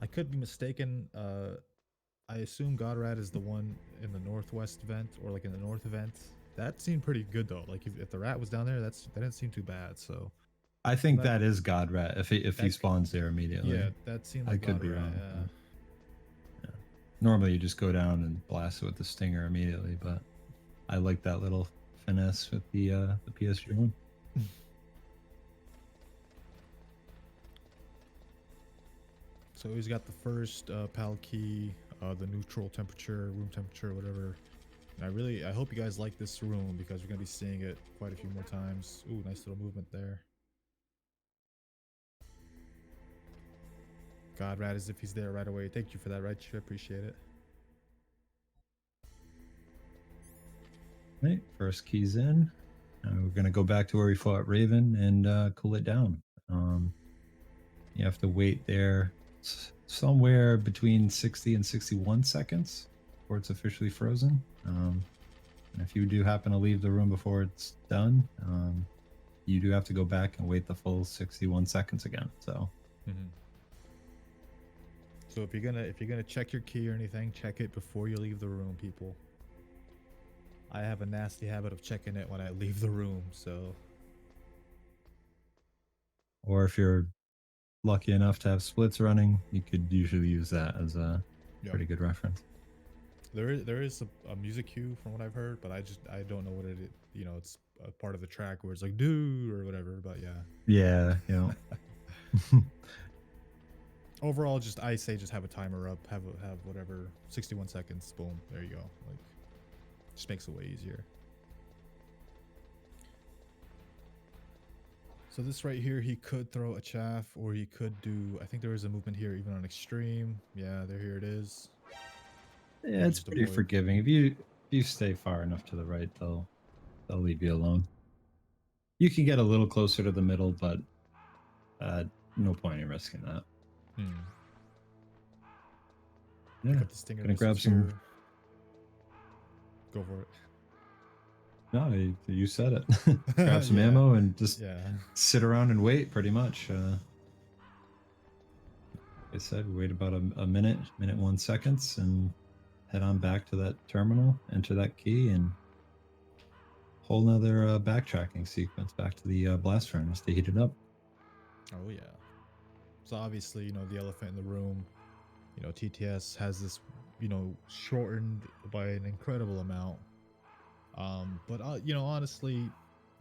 I could be mistaken. I assume Godrat is the one in the northwest vent, or like in the north vent. That seemed pretty good though. Like if the rat was down there, that didn't seem too bad. So I think that is Godrat if he spawns there immediately. yeah, that seemed like I could be Godrat, wrong. Yeah. Normally you just go down and blast it with the stinger immediately, but I like that little finesse with the PSG1. So he's got the first PAL key, the neutral temperature, room temperature, whatever. And I hope you guys like this room because we're gonna be seeing it quite a few more times. Ooh, nice little movement there. God, Rat, as if he's there right away. Thank you for that, right? I appreciate it. Right, first key's in. We're gonna go back to where we fought Raven and cool it down. You have to wait there somewhere between 60 and 61 seconds before it's officially frozen. And if you do happen to leave the room before it's done, you do have to go back and wait the full 61 seconds again. So. So if you're gonna check your key or anything, check it before you leave the room, people. I have a nasty habit of checking it when I leave the room, so. Or if you're lucky enough to have splits running, you could usually use that as a pretty good reference. There is a music cue from what I've heard, but I don't know what it is. You know, it's a part of the track where it's like do or whatever, but yeah. Yeah, you know. Overall, I say just have a timer up, have whatever, 61 seconds, boom, there you go. Like, just makes it way easier. So this right here, he could throw a chaff, or he could do, I think there is a movement here even on extreme. Yeah, here it is. Yeah, it's pretty forgiving. If you stay far enough to the right, they'll leave you alone. You can get a little closer to the middle, but no point in risking that. Yeah, gonna grab some. Go for it. No, you said it. Grab some ammo and just sit around and wait, pretty much. Like I said, we wait about a minute, 1 seconds, and head on back to that terminal, enter that key, and whole nother backtracking sequence back to the blast furnace to heat it up. Oh yeah. So obviously, you know, the elephant in the room, you know, TTS has this, you know, shortened by an incredible amount. But you know, honestly,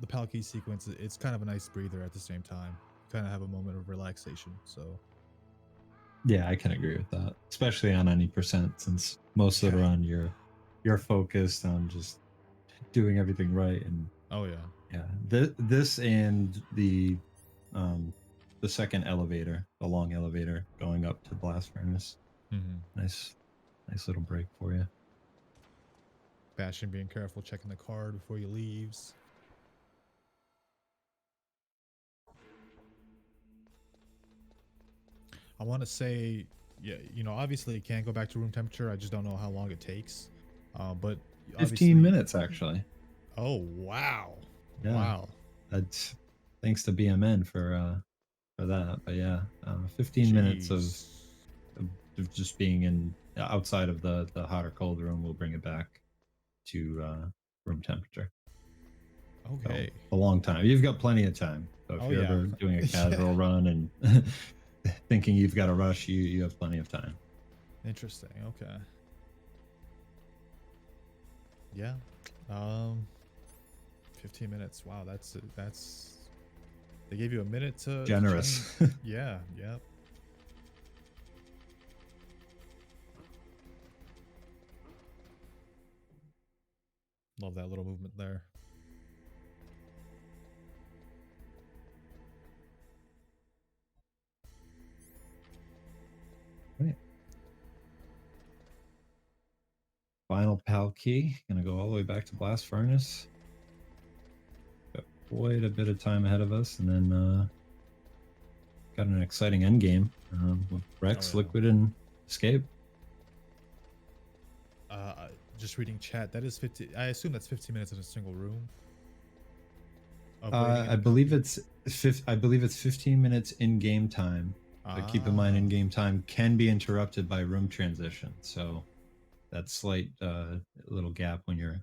the PAL key sequence, it's kind of a nice breather at the same time. Kind of have a moment of relaxation. So yeah, I can agree with that, especially on any percent, since most of the run you're focused on just doing everything right. And this and the second elevator, the long elevator going up to blast furnace. Nice little break for you. Bastion being careful, checking the card before he leaves. I want to say, yeah, you know, obviously it can't go back to room temperature. I just don't know how long it takes. But 15 minutes actually. Oh wow! Yeah. Wow. That's thanks to BMN for that. But yeah, 15 minutes of just being in outside of the hot or cold room will bring it back to room temperature. Okay. A long time. You've got plenty of time. So if Oh, you're yeah. ever doing a Yeah. casual run and thinking you've got to rush, you have plenty of time. Interesting. Okay. Yeah. 15 minutes. Wow, that's they gave you a minute to Generous. change. Yeah, yep. Love that little movement there. Right. Final PAL key. Gonna go all the way back to Blast Furnace. Got quite a bit of time ahead of us, and then got an exciting end game with Rex, Oh, yeah. Liquid, and Escape. Just reading chat. That is 50. I assume that's 15 minutes in a single room. Of waiting in I a believe copy? it's 15 minutes in game time. But keep in mind, in game time can be interrupted by room transition. So that slight little gap when you're,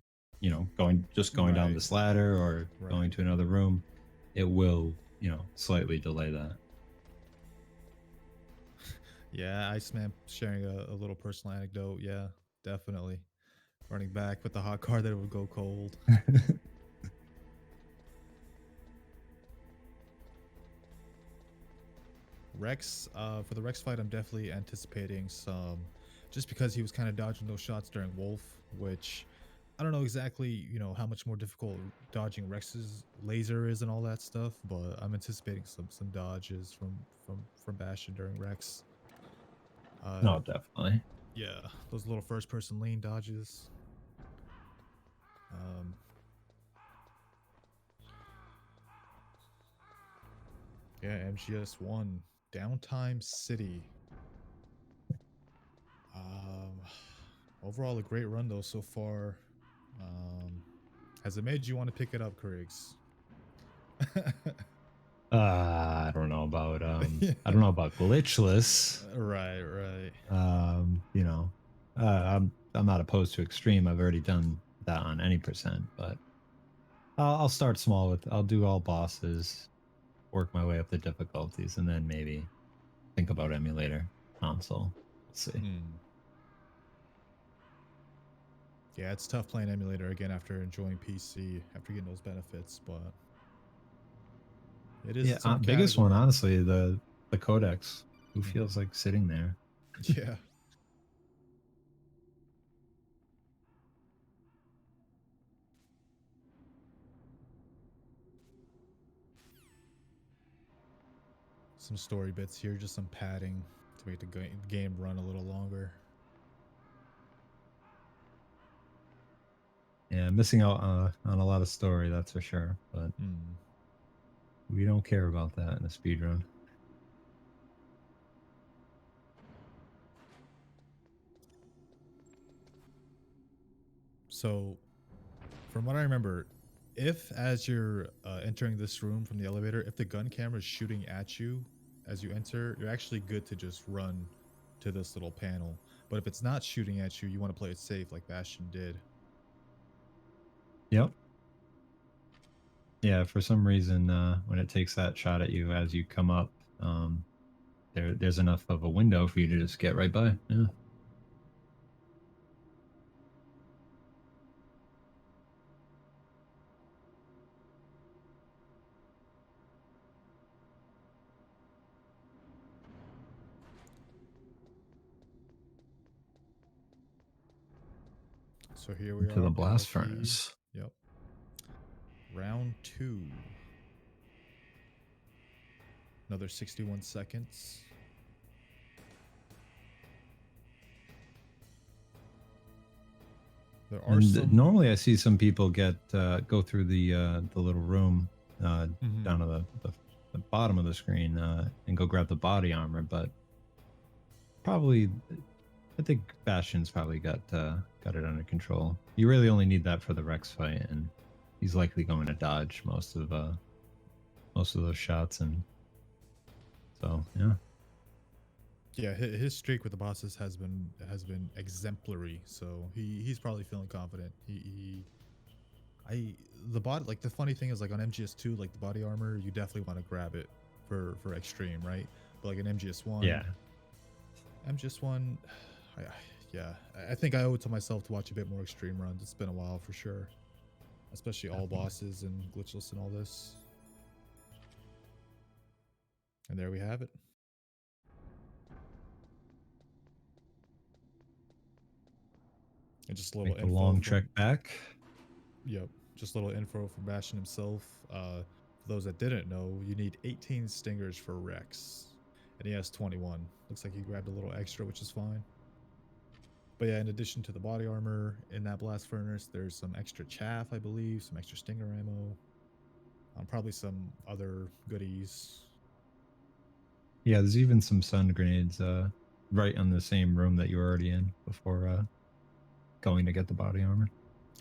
going down Right. this ladder or Right. going to another room, it will, slightly delay that. Yeah, Iceman sharing a little personal anecdote. Yeah, definitely. Running back with the hot car that would go cold. Rex, for the Rex fight, I'm definitely anticipating some, just because he was kind of dodging those shots during Wolf, which I don't know exactly, how much more difficult dodging Rex's laser is and all that stuff, but I'm anticipating some dodges from Bastion during Rex. No, definitely. Yeah, those little first-person lean dodges. Yeah, MGS1, Downtime City. Overall, a great run though so far. Has it made you want to pick it up, Kriggs? I don't know about glitchless. Right. I'm not opposed to extreme. I've already done that on any percent, but I'll start small I'll do all bosses, work my way up the difficulties, and then maybe think about emulator console. We'll see. Yeah, it's tough playing emulator again after enjoying PC, after getting those benefits, but it is its own biggest one, category. honestly, the codex. Who feels like sitting there? Yeah. Some story bits here, just some padding to make the game run a little longer. Yeah, missing out on a lot of story, that's for sure. But we don't care about that in a speedrun. So, from what I remember, if as you're entering this room from the elevator, if the gun camera is shooting at you as you enter, you're actually good to just run to this little panel. But if it's not shooting at you, you want to play it safe like Bastion did. Yep. Yeah, for some reason, when it takes that shot at you as you come up, there's enough of a window for you to just get right by. Yeah. So here we To are. the blast Palki. furnace. Yep. Round 2. Another 61 seconds. There are normally I see some people go through the little room down to the bottom of the screen and go grab the body armor, but probably I think Bastion's probably got it under control. You really only need that for the Rex fight, and he's likely going to dodge most of those shots, and so yeah. Yeah, his streak with the bosses has been the body, like the funny thing is, like on MGS2, like the body armor, you definitely want to grab it for extreme, right? But like in MGS1, Yeah. MGS1, yeah, I think I owe it to myself to watch a bit more extreme runs. It's been a while for sure, especially all bosses and glitchless and all this. And there we have it. And just a little Make the info long from, trek back. Yep, just a little info from Bastion himself. For those that didn't know, you need 18 stingers for Rex, and he has 21. Looks like he grabbed a little extra, which is fine. But yeah, in addition to the body armor in that blast furnace, there's some extra chaff, I believe, some extra stinger ammo, probably some other goodies. Yeah, there's even some stun grenades right on the same room that you were already in before going to get the body armor.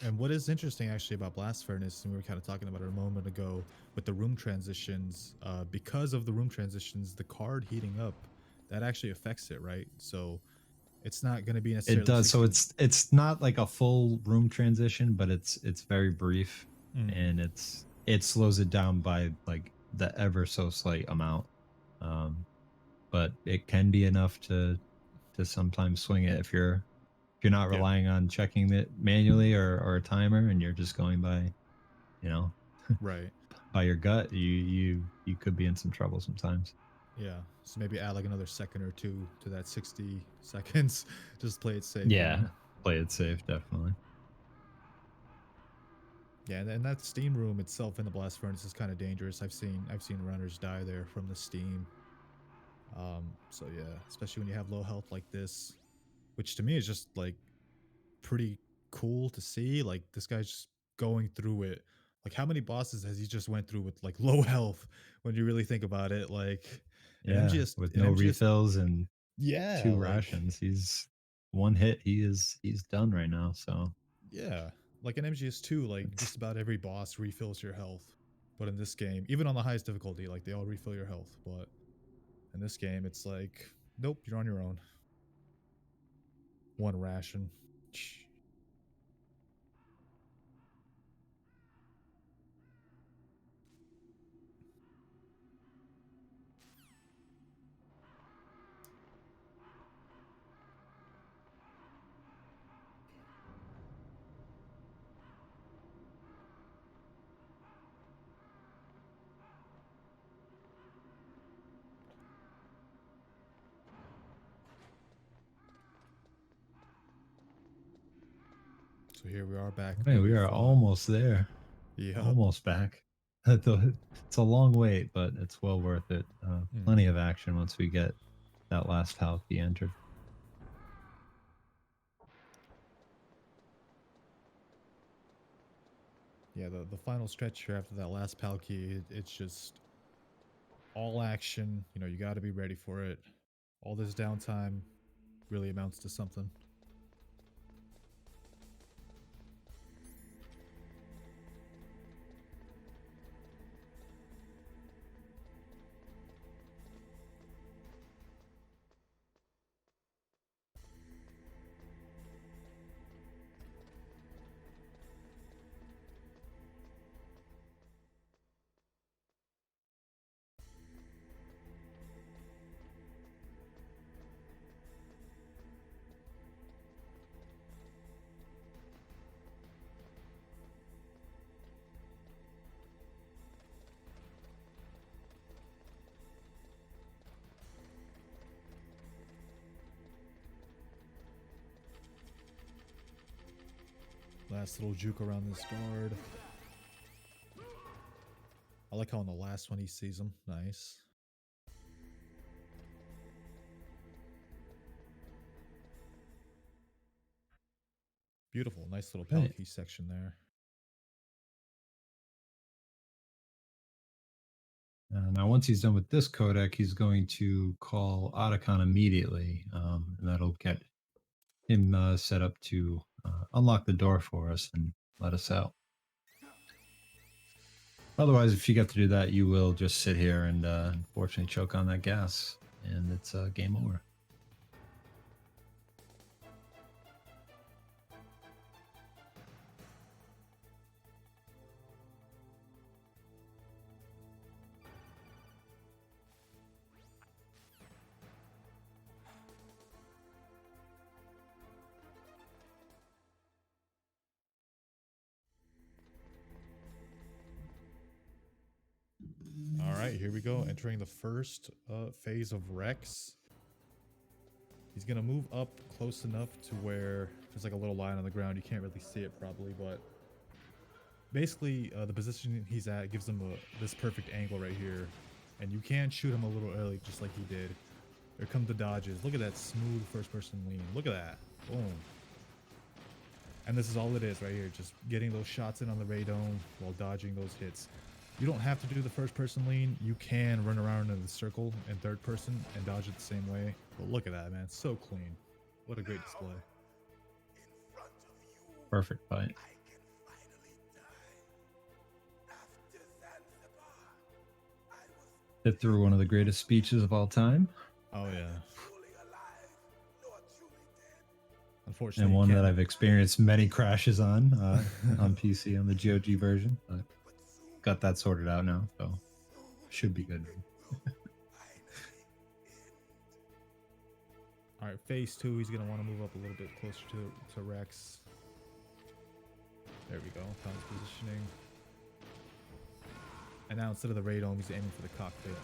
And what is interesting actually about Blast Furnace, and we were kind of talking about it a moment ago, with the room transitions, because of the room transitions, the card heating up, that actually affects it, right? So it's not going to be necessarily. It does. 60. So it's not like a full room transition, but it's very brief, and it slows it down by like the ever so slight amount. But it can be enough to sometimes swing it if you're not relying on checking it manually or a timer, and you're just going by, right, by your gut. You could be in some trouble sometimes. Yeah, so maybe add like another second or two to that 60 seconds. Just play it safe. Yeah, You know? play it safe, definitely. Yeah, and that steam room itself in the blast furnace is kind of dangerous. I've seen runners die there from the steam. So yeah, especially when you have low health like this, which to me is just like pretty cool to see. Like this guy's just going through it. Like how many bosses has he just went through with like low health when you really think about it? Like Yeah, with no refills and yeah, 2 like rations. He's one hit. He's done right now. So yeah, like in MGS2, like just about every boss refills your health. But in this game, even on the highest difficulty, like they all refill your health. But in this game, it's like, nope, you're on your own. 1 ration. So here we are back. hey, we are almost there. Yeah, Almost back. It's a long wait, but it's well worth it. Plenty of action once we get that last pal key entered. Yeah, the final stretch here after that last pal key, it's just all action. You know, you got to be ready for it. All this downtime really amounts to something. Last little juke around this guard. I like how on the last one he sees him. Nice. Beautiful. Nice little pal key section there. Now, once he's done with this codec, he's going to call Otacon immediately, and that'll get him set up to unlock the door for us and let us out. Otherwise, if you get to do that, you will just sit here and unfortunately choke on that gas, and it's game over. here we go. Entering the first phase of Rex. He's gonna move up close enough to where there's like a little line on the ground. You can't really see it probably, but basically the position he's at gives him this perfect angle right here. And you can shoot him a little early, just like he did. Here come the dodges. Look at that smooth first-person lean. Look at that. Boom. And this is all it is right here. Just getting those shots in on the radome while dodging those hits. You don't have to do the first-person lean. You can run around in the circle in third person and dodge it the same way. But look at that, man. It's so clean. What a great display. Perfect fight. Hit through one of the greatest speeches of all time. Oh, yeah. Unfortunately, and one that I've experienced many crashes on PC on the GOG version. But got that sorted out now, so should be good. All right, phase 2. He's gonna want to move up a little bit closer to Rex. There we go. Found his positioning. And now instead of the radome, he's aiming for the cockpit.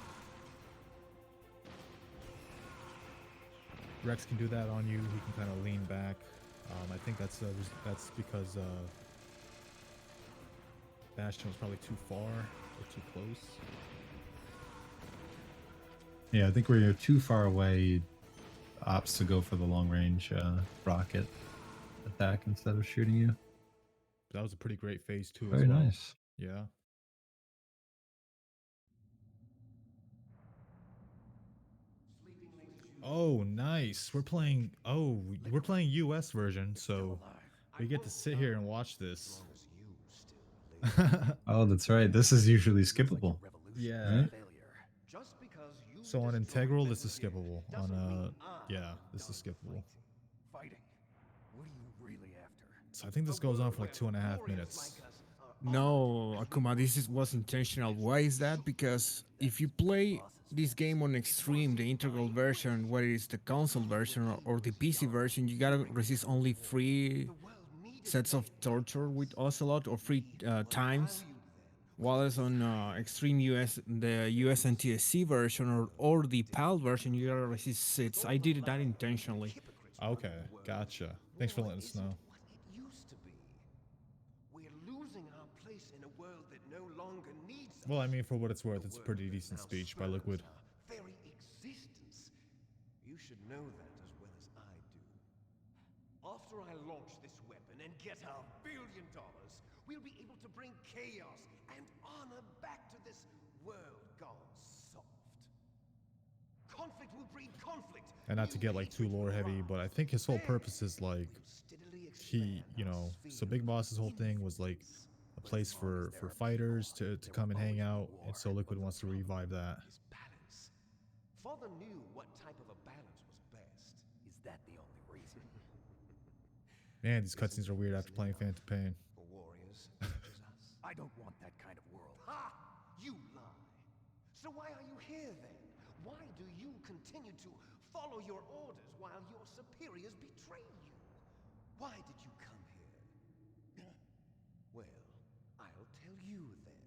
Rex can do that on you. He can kind of lean back. I think that's because Bastion was probably too far or too close. Yeah, I think when you're too far away, he opts to go for the long range rocket attack instead of shooting you. That was a pretty great phase 2 Very as well. nice. Yeah. Oh, nice. We're playing US version, so we get to sit here and watch this. Oh, that's right. This is usually skippable. Yeah. Right? So on Integral, this is skippable. On yeah, this is skippable. Fighting. What are you really after? So I think this goes on for like 2.5 minutes. No, Akuma, was intentional. Why is that? Because if you play this game on extreme, the integral version, whether it's the console version or the PC version, you gotta resist only 3 sets of torture with Ocelot or 3 times. While as on extreme the US NTSC version or the PAL version, you gotta resist 6. I did that intentionally. Okay, gotcha. Thanks for letting us know. Well, I mean, for what it's worth, it's a pretty decent speech by Liquid. Very existence. You should know that as well as I do. After I launch this weapon and get $1 billion, we'll be able to bring chaos and honor back to this world gone soft. Conflict will breed conflict. And not to get like too lore heavy, but I think his whole purpose is like so Big Boss's whole thing was like a place for fighters to come and hang out, and so Liquid wants to revive that. Father knew what type of a balance was best. Is that the only reason? Man, these cutscenes are weird after playing Phantom Pain. For warriors such as us. I don't want that kind of world. Ha! You lie. So why are you here then? Why do you continue to follow your orders while your superiors betray you? Why did you come here? Well, I'll tell you then.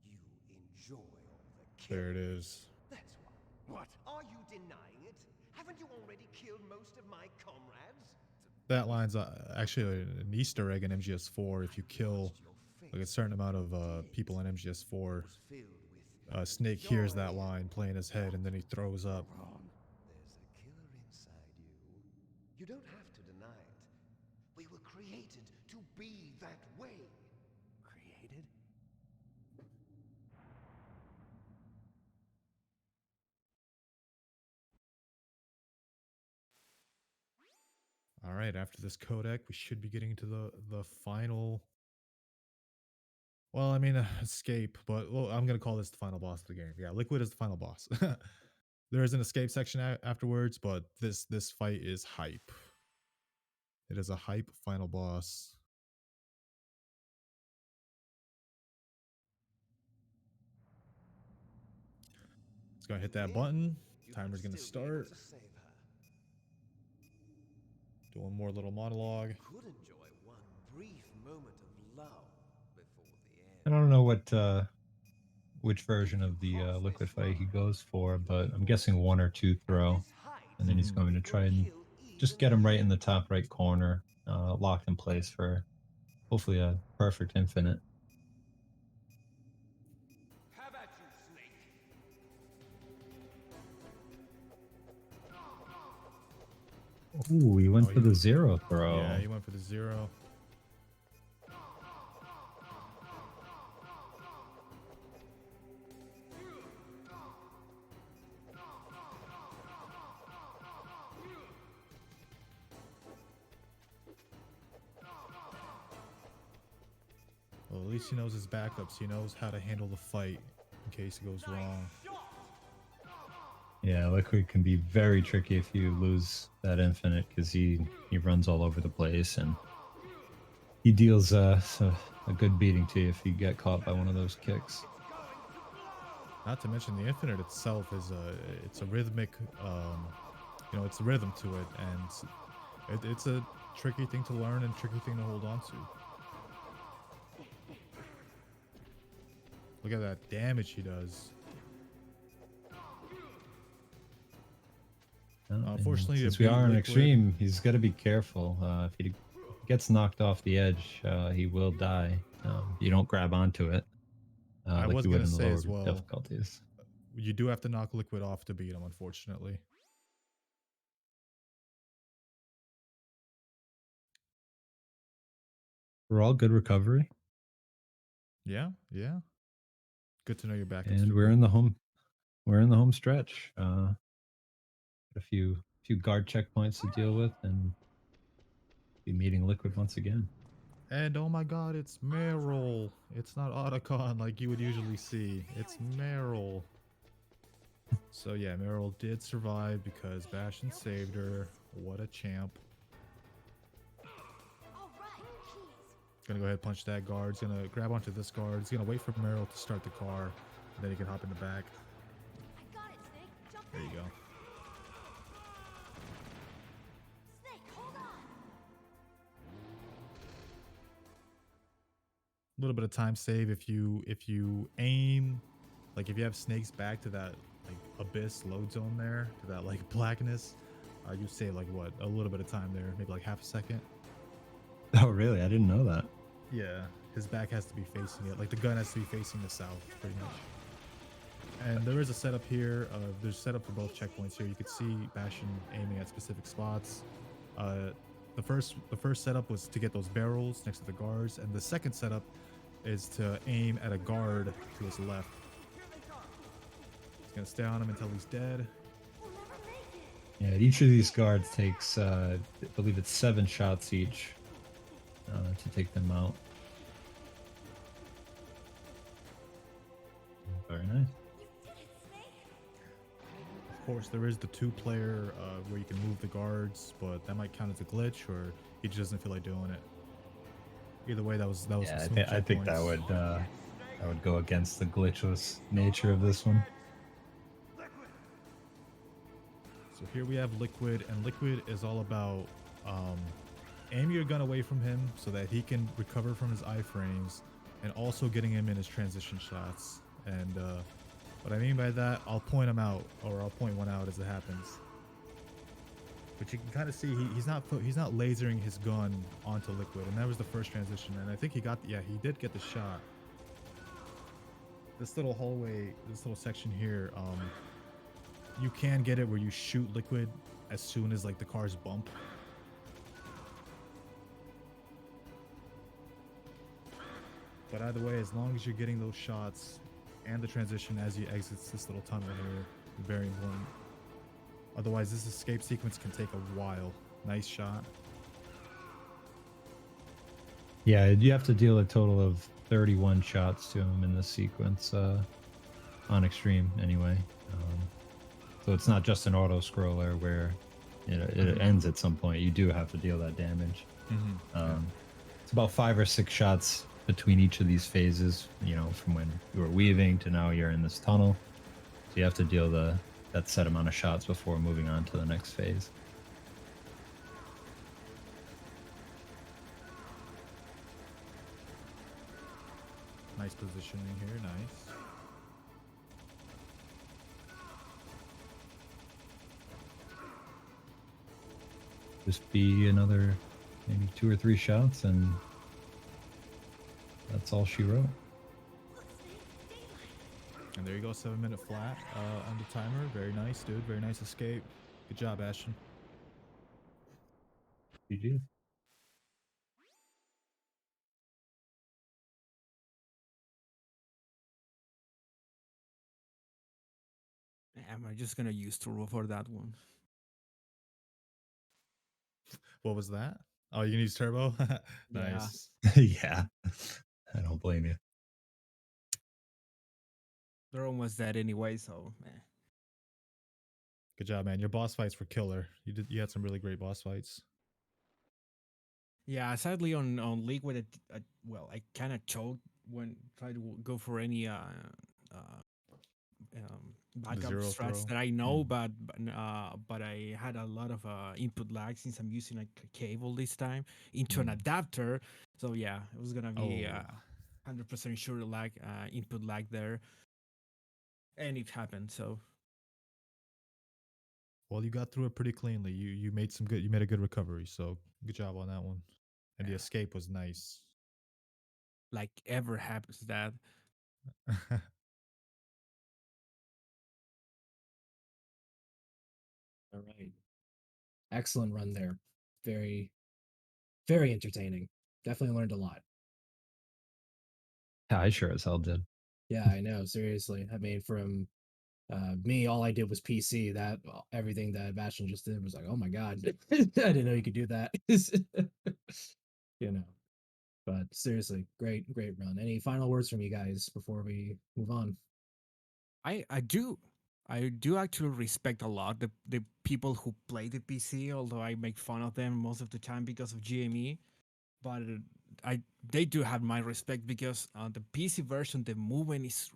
You enjoy all the killing. There it is. That's why. What? Are you denying it? Haven't you already killed most of my comrades? That line's actually an Easter egg in MGS4. If you kill like a certain amount of people in MGS4, Snake hears that line play in his head, and then he throws up. There's a killer inside you. You don't have to deny it. We were created to be that way. Created? All right, after this codec, we should be getting to the final. Well, I mean, escape, but I'm gonna call this the final boss of the game. Yeah, Liquid is the final boss. There is an escape section afterwards, but this fight is hype. It is a hype final boss. It's gonna hit that button. Timer's gonna start. Do one more little monologue. Could enjoy one brief moment of love before the end. I don't know which version of the liquid fight he goes for, but I'm guessing 1 or 2 throw, and then he's going to try and just get him right in the top right corner, locked in place for hopefully a perfect infinite. Have at you, Snake. Ooh, he went Oh, for the 0 throw. Yeah, he went for the 0. Well, at least he knows his backups. He knows how to handle the fight in case it goes wrong. Yeah, Liquid can be very tricky if you lose that infinite because he runs all over the place and he deals a good beating to you if you get caught by one of those kicks. Not to mention the infinite itself is it's a rhythmic, you know, it's a rhythm to it, and it's a tricky thing to learn and tricky thing to hold on to. Look at that damage he does. Unfortunately, since to we beat are in Liquid- extreme, he's got to be careful. If he gets knocked off the edge, he will die. You don't grab onto it I like was you would gonna in the say lower as well, difficulties. you do have to knock Liquid off to beat him, unfortunately. We're all good recovery, Yeah, yeah. Good to know your backups. and we're in the home stretch. A few guard checkpoints to deal with, and be meeting Liquid once again. And oh my god, it's Meryl. It's not Otacon like you would usually see. It's Meryl. So yeah, Meryl did survive because Bastion saved her. What a champ. All right, keys. Gonna go ahead and punch that guard. He's gonna grab onto this guard. He's gonna wait for Meryl to start the car. And then he can hop in the back. I got it, Snake. Jump There you in. go. Snake, hold on. A little bit of time save if you aim, like if you have Snake's back to that like abyss load zone there, to that like blackness, you save like what, a little bit of time there, maybe like half a second. Oh, really? I didn't know that. Yeah, his back has to be facing it, like the gun has to be facing the south, pretty much. And there is a setup here. There's setup for both checkpoints here. You could see Bastion aiming at specific spots. The first setup was to get those barrels next to the guards, and the second setup is to aim at a guard to his left. He's gonna stay on him until he's dead. We'll never make it. Yeah, each of these guards takes, I believe it's 7 shots each to take them out. Very nice. You did it, Snake. Of course, there is the 2-player where you can move the guards, but that might count as a glitch, or he just doesn't feel like doing it. Either way, that was Yeah, some smooth I think that checkpoints. would go against the glitchless nature of this one. So here we have Liquid, and Liquid is all about aiming your gun away from him so that he can recover from his iframes, and also getting him in his transition shots. And what I mean by that, I'll point him out, or I'll point one out as it happens. But you can kind of see he's not lasering his gun onto Liquid, and that was the first transition. And I think he did get the shot. This little hallway, this little section here, you can get it where you shoot Liquid as soon as like the cars bump. But either way, as long as you're getting those shots and the transition as he exits this little tunnel here, very important. Otherwise, this escape sequence can take a while. Nice shot. Yeah, you have to deal a total of 31 shots to him in this sequence, on extreme anyway. So it's not just an auto scroller where it ends at some point. You do have to deal that damage. It's about 5 or 6 shots between each of these phases, you know, from when you were weaving to now you're in this tunnel. So you have to deal that set amount of shots before moving on to the next phase. Nice positioning here, nice. just be another maybe 2 or 3 shots, and that's all she wrote. And there you go, 7-minute flat on the timer. Very nice, dude. Very nice escape. Good job, Ashton. GG. Am I just gonna use turbo for that one? What was that? Oh, you can use turbo? Yeah. Nice. Yeah. I don't blame you. They're almost dead anyway, so Good job, man. Your boss fights were killer. You had some really great boss fights. yeah. Sadly, on League with it, well, I kind of choked when try to go for any backup zero strats throw. that I know, but I had a lot of input lag since I'm using like a cable this time into an adapter. So yeah, it was gonna be Oh. 100% sure lag input lag there, and it happened. So Well, you got through it pretty cleanly. You made you made a good recovery. So good job on that one. And the Yeah. escape was nice. like ever happens that. All right. Excellent run there. Very, very entertaining. Definitely learned a lot. Yeah, I sure as hell did. Yeah, I know. Seriously. I mean, from me, all I did was PC. That everything that Bastion just did was like, oh my god, I didn't know you could do that. you know, but seriously, great run. Any final words from you guys before we move on? I do actually respect a lot the people who play the PC, although I make fun of them most of the time because of GME. But I they do have my respect because the PC version, the movement is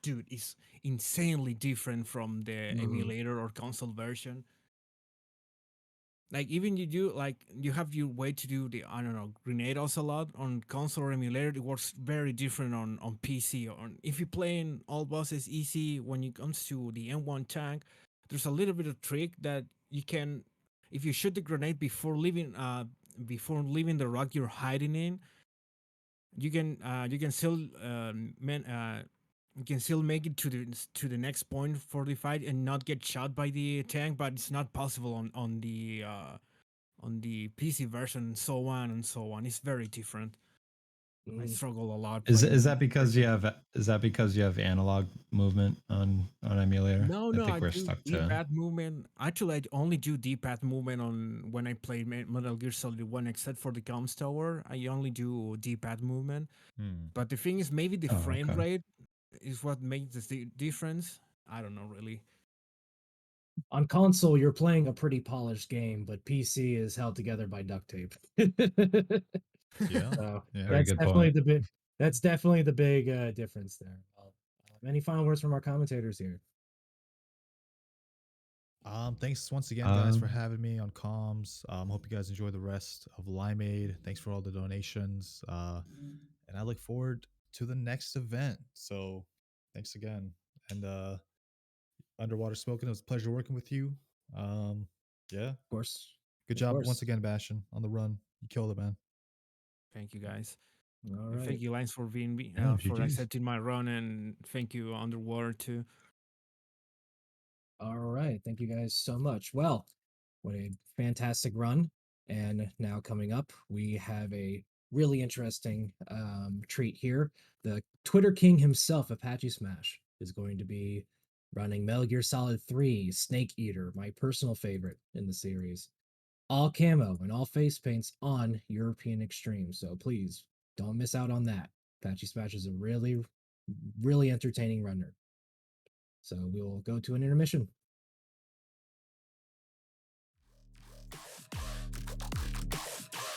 dude is insanely different from the emulator or console version. Like even you do like you have your way to do the I don't know grenados a lot on console or emulator. It works very different on PC. On if you're playing all bosses easy, when it comes to the M1 tank, there's a little bit of trick that you can if you shoot the grenade before leaving the rock you're hiding in, you can still you can still make it to the next point for the fight and not get shot by the tank, but it's not possible on the PC version, and so on and so on. It's very different. I struggle a lot Is playing. that because you have analog movement on emulator? No, I no, think I we're do stuck to. D-pad movement. Actually, I only do D-pad movement on when I play Metal Gear Solid 1, except for the comms tower. I only do D-pad movement. But the thing is, maybe the Oh, frame okay. rate is what makes the difference. I don't know really. On console, you're playing a pretty polished game, but PC is held together by duct tape. Yeah. So Yeah. Very that's good definitely point. the big difference there. Well, any final words from our commentators here? Thanks once again, guys, for having me on comms. Hope you guys enjoy the rest of Limeade. Thanks for all the donations. And I look forward to the next event. So thanks again. And Underwater Smoking, it was a pleasure working with you. Yeah. Of course. Good Of job course. once again, Bastion, on the run. You killed it, man. Thank you guys. All And right. thank you, Lines, for being Yeah, for GG's. accepting my run, and thank you, Underwater, too. All right. Thank you guys so much. Well, what a fantastic run. And now coming up, we have a really interesting treat here. The Twitter King himself, Apache Smash, is going to be running Metal Gear Solid 3 Snake Eater, my personal favorite in the series. All camo and all face paints on European Extreme. So please don't miss out on that. Apache Smash is a really, really entertaining runner. So we will go to an intermission.